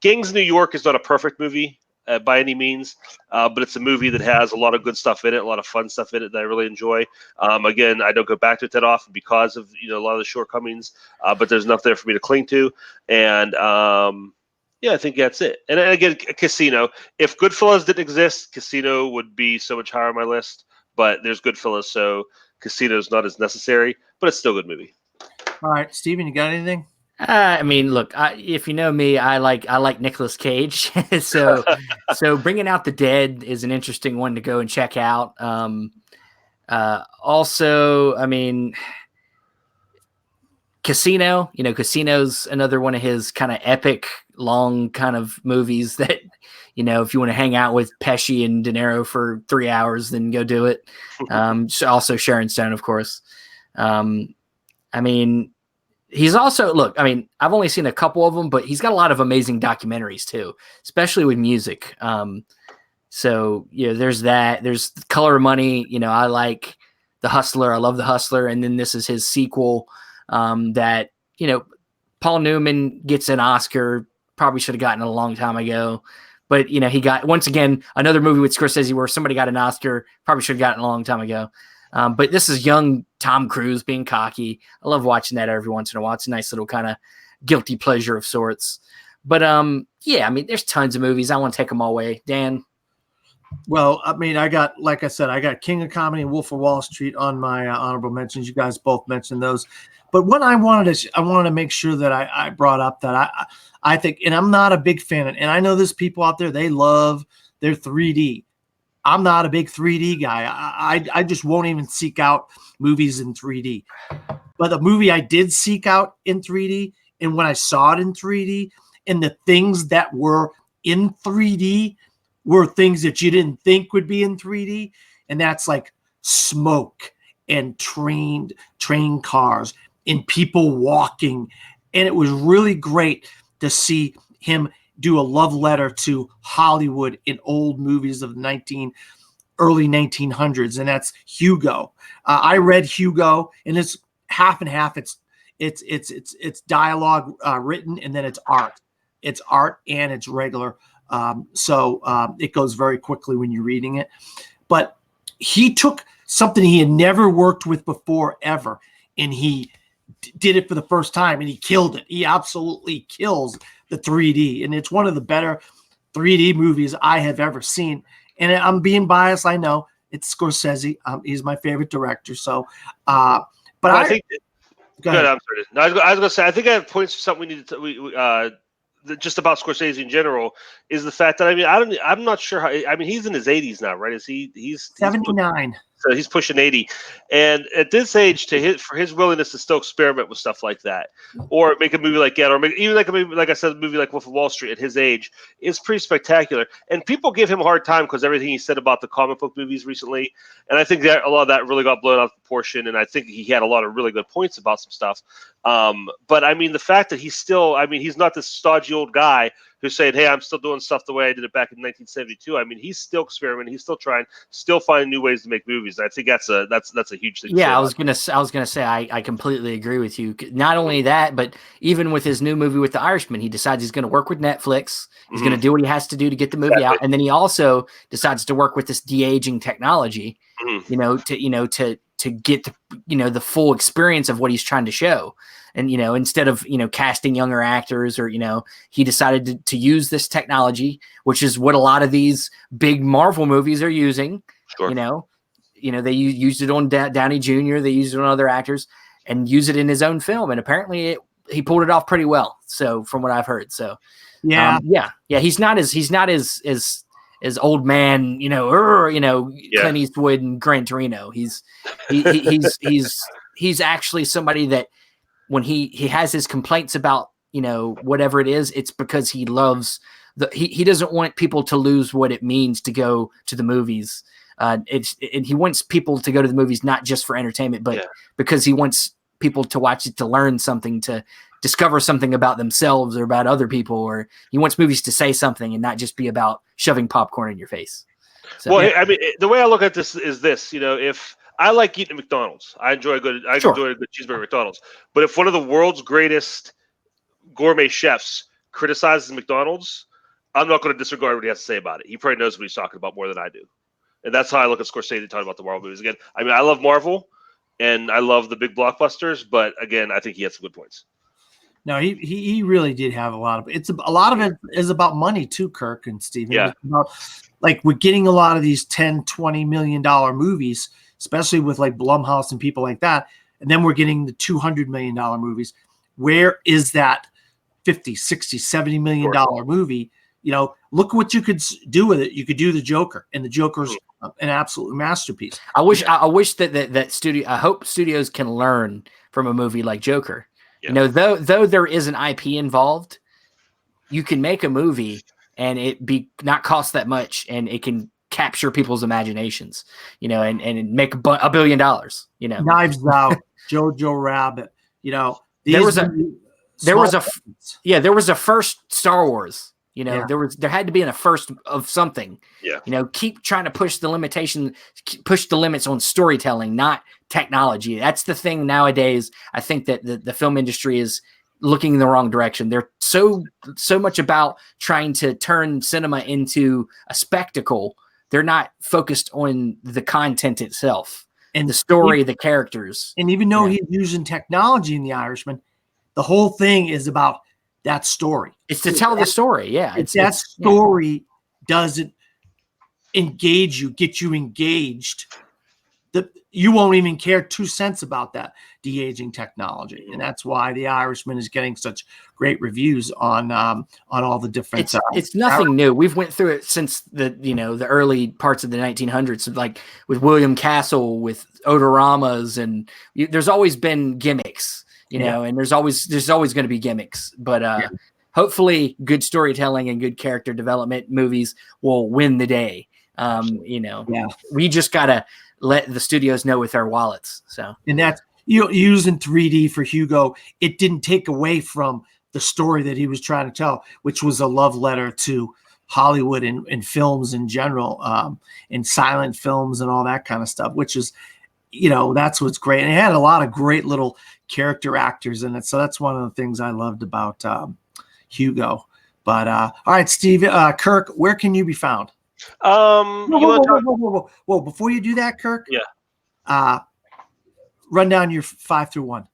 Gangs of New York is not a perfect movie by any means, but it's a movie that has a lot of good stuff in it, a lot of fun stuff in it that I really enjoy. Again, I don't go back to it that often because of a lot of the shortcomings, but there's enough there for me to cling to, and yeah, I think that's it. And again, Casino. If Goodfellas didn't exist, Casino would be so much higher on my list. But there's Goodfellas, so Casino's not as necessary, but it's still a good movie. All right, Steven, you got anything? I mean, look, if you know me, I like Nicolas Cage. so Bringing Out the Dead is an interesting one to go and check out. Also, I mean, Casino, Casino's another one of his kind of epic, long kind of movies that, if you want to hang out with Pesci and De Niro for 3 hours, then go do it. Also Sharon Stone, of course. I mean, he's also, look, I mean, I've only seen a couple of them, but he's got a lot of amazing documentaries too, especially with music. So, there's that. There's Color of Money. I like The Hustler. I love The Hustler. And then this is his sequel that, Paul Newman gets an Oscar, probably should have gotten it a long time ago. But, he got, once again, another movie with Scorsese where somebody got an Oscar, probably should have gotten it a long time ago. But this is young Tom Cruise being cocky. I love watching that every once in a while. It's a nice little kind of guilty pleasure of sorts. But, yeah, I mean, there's tons of movies. I want to take them all away. Dan? Well, I mean, I got King of Comedy and Wolf of Wall Street on my honorable mentions. You guys both mentioned those. But what I wanted to make sure that I brought up that I think, and I'm not a big fan of, and I know there's people out there, they love their 3D. I'm not a big 3D guy. I just won't even seek out movies in 3D. But the movie I did seek out in 3D, and when I saw it in 3D, and the things that were in 3D were things that you didn't think would be in 3D, and that's like smoke and train cars and people walking. And it was really great to see him do a love letter to Hollywood in old movies of early 1900s, and that's Hugo. I read Hugo, and it's half and half. It's dialogue written, and then it's art. It's art and it's regular. So it goes very quickly when you're reading it. But he took something he had never worked with before ever, and he did it for the first time, and he killed it. He absolutely kills the 3D, and it's one of the better 3D movies I have ever seen. And I'm being biased, I know. It's Scorsese. He's my favorite director. So, but I think. Go ahead. I'm sorry. No, I was going to say, I think I have points for something we need to just about Scorsese in general is the fact that I'm not sure how. I mean, he's in his 80s now, right? He's 79. So he's pushing 80, and at this age, for his willingness to still experiment with stuff like that, or make a movie like that, or even like a movie, like I said, a movie like Wolf of Wall Street at his age is pretty spectacular. And people give him a hard time because everything he said about the comic book movies recently, and I think that a lot of that really got blown out of proportion. And I think he had a lot of really good points about some stuff. But I mean, the fact that he's still, he's not this stodgy old guy who's saying, hey, I'm still doing stuff the way I did it back in 1972. I mean, he's still experimenting, he's still trying, still finding new ways to make movies. I think that's a huge thing. Yeah, I was gonna say I completely agree with you. Not only that, but even with his new movie with The Irishman, he decides he's going to work with Netflix. He's going to do what he has to do to get the movie out, and then he also decides to work with this de-aging technology. To get the full experience of what he's trying to show. And, instead of, casting younger actors or, he decided to use this technology, which is what a lot of these big Marvel movies are using. Sure. They used it on Downey Jr., they used it on other actors and use it in his own film. And apparently he pulled it off pretty well. So from what I've heard. So yeah. He's not as old man, Clint Eastwood and Gran Torino. He's actually somebody that when he has his complaints about, you know, whatever it is, it's because he loves he doesn't want people to lose what it means to go to the movies. He wants people to go to the movies not just for entertainment, but because he wants people to watch it to learn something, to discover something about themselves or about other people, or he wants movies to say something and not just be about shoving popcorn in your face. So, well, I mean, the way I look at this is this, you know, if I like eating at McDonald's, I enjoy a good cheeseburger at McDonald's, but if one of the world's greatest gourmet chefs criticizes McDonald's, I'm not going to disregard what he has to say about it. He probably knows what he's talking about more than I do. And that's how I look at Scorsese talking about the Marvel movies. Again, I mean, I love Marvel and I love the big blockbusters, but again, I think he had some good points. No, he really did have a lot of it is about money too, Kirk and Steven. Yeah. It's about, like, we're getting a lot of these $10-20 million movies, especially with like Blumhouse and people like that. And then we're getting the $200 million movies. Where is that 50, 60, $70 million movie? You know, look what you could do with it. You could do the Joker, and the Joker's an absolute masterpiece. I wish that studio. I hope studios can learn from a movie like Joker. Yeah. You know, though there is an IP involved, you can make a movie and it be not cost that much, and it can capture people's imaginations. You know, and make $1 billion. You know, Knives Out, Jojo Rabbit. You know, there was a first Star Wars. You know, there had to be a first of something. Yeah. You know, keep trying to push the limits on storytelling, not technology. That's the thing nowadays. I think that the film industry is looking in the wrong direction. They're so much about trying to turn cinema into a spectacle. They're not focused on the content itself and the story, the characters. And even though he's using technology in The Irishman, the whole thing is about that story. It's to tell the story. Yeah. It's that story doesn't engage you, get you engaged. You won't even care 2 cents about that de-aging technology. And that's why The Irishman is getting such great reviews on all the different. It's nothing new. We've went through it since the early parts of the 1900s, like with William Castle, with Odoramas, and there's always been gimmicks. You know, and there's always going to be gimmicks, but hopefully good storytelling and good character development movies will win the day. You know, we just got to let the studios know with our wallets. So, and that's, you know, using 3D for Hugo, it didn't take away from the story that he was trying to tell, which was a love letter to Hollywood and films in general, and silent films and all that kind of stuff, which is, you know, that's what's great. And it had a lot of great little character actors in it. So that's one of the things I loved about Hugo. But all right, Steve, Kirk, where can you be found? Whoa, before you do that, Kirk. Yeah. Run down your 5 through 1.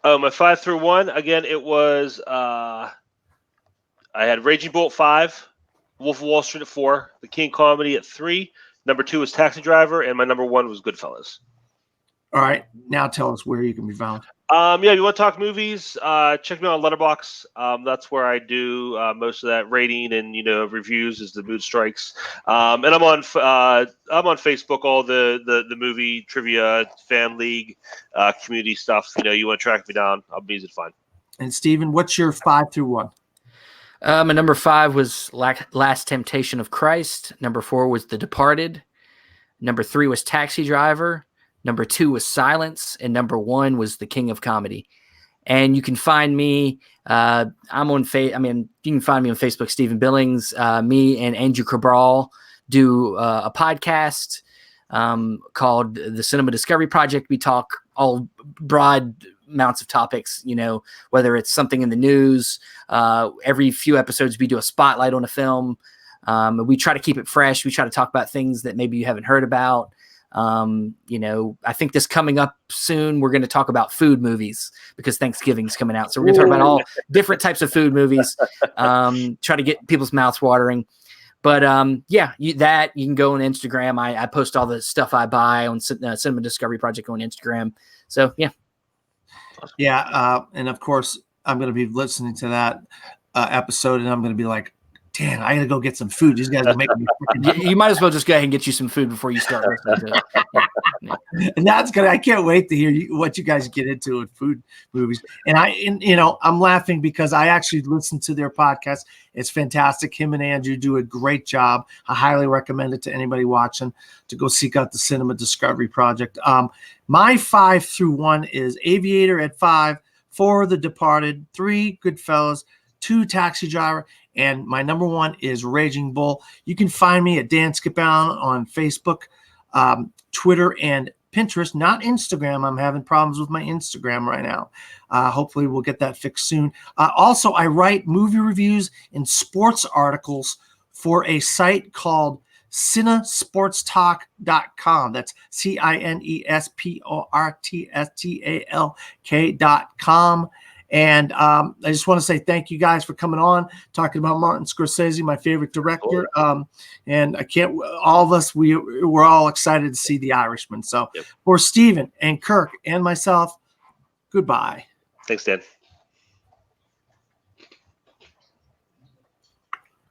My 5 through 1, again, it was I had Raging Bull at 5, Wolf of Wall Street at 4, The King Comedy at 3. Number 2 was Taxi Driver, and my number 1 was Goodfellas. All right, now tell us where you can be found. If you want to talk movies, check me out on Letterboxd. That's where I do most of that rating and reviews as the mood strikes. And I'm on Facebook, all the movie trivia, fan league, community stuff. You want to track me down, I'll be easy to find. And Steven, what's your 5 through 1? My number 5 was Last Temptation of Christ. Number 4 was The Departed. Number 3 was Taxi Driver. Number 2 was Silence. And number 1 was The King of Comedy. And you can find me. You can find me on Facebook, Stephen Billings. Me and Andrew Cabral do a podcast called The Cinema Discovery Project. We talk all broad amounts of topics, whether it's something in the news. Every few episodes, we do a spotlight on a film. We try to keep it fresh. We try to talk about things that maybe you haven't heard about. I think this coming up soon, we're going to talk about food movies because Thanksgiving's coming out. So we're going to talk about all different types of food movies, try to get people's mouths watering. But you can go on Instagram. I post all the stuff I buy on Cinema Discovery Project on Instagram. So, yeah. Yeah. And of course, I'm going to be listening to that episode and I'm going to be like, damn, I gotta go get some food. These guys are making me freaking You might as well just go ahead and get you some food before you start listening to it. and that's I can't wait to hear what you guys get into with food movies. And I'm laughing because I actually listened to their podcast. It's fantastic. Him and Andrew do a great job. I highly recommend it to anybody watching to go seek out the Cinema Discovery Project. My 5 through 1 is Aviator at 5, 4 The Departed, 3 Goodfellas, 2 Taxi Driver, and my number 1 is Raging Bull. You can find me at Dan Skipbound on Facebook, Twitter, and Pinterest, not Instagram. I'm having problems with my Instagram right now. Hopefully we'll get that fixed soon. Also, I write movie reviews and sports articles for a site called cinesportstalk.com. That's cinesportstalk.com. And I just want to say thank you guys for coming on, talking about Martin Scorsese, my favorite director. And I can't, all of us, we're all excited to see The Irishman. So for Steven and Kirk and myself, goodbye. Thanks, Dan.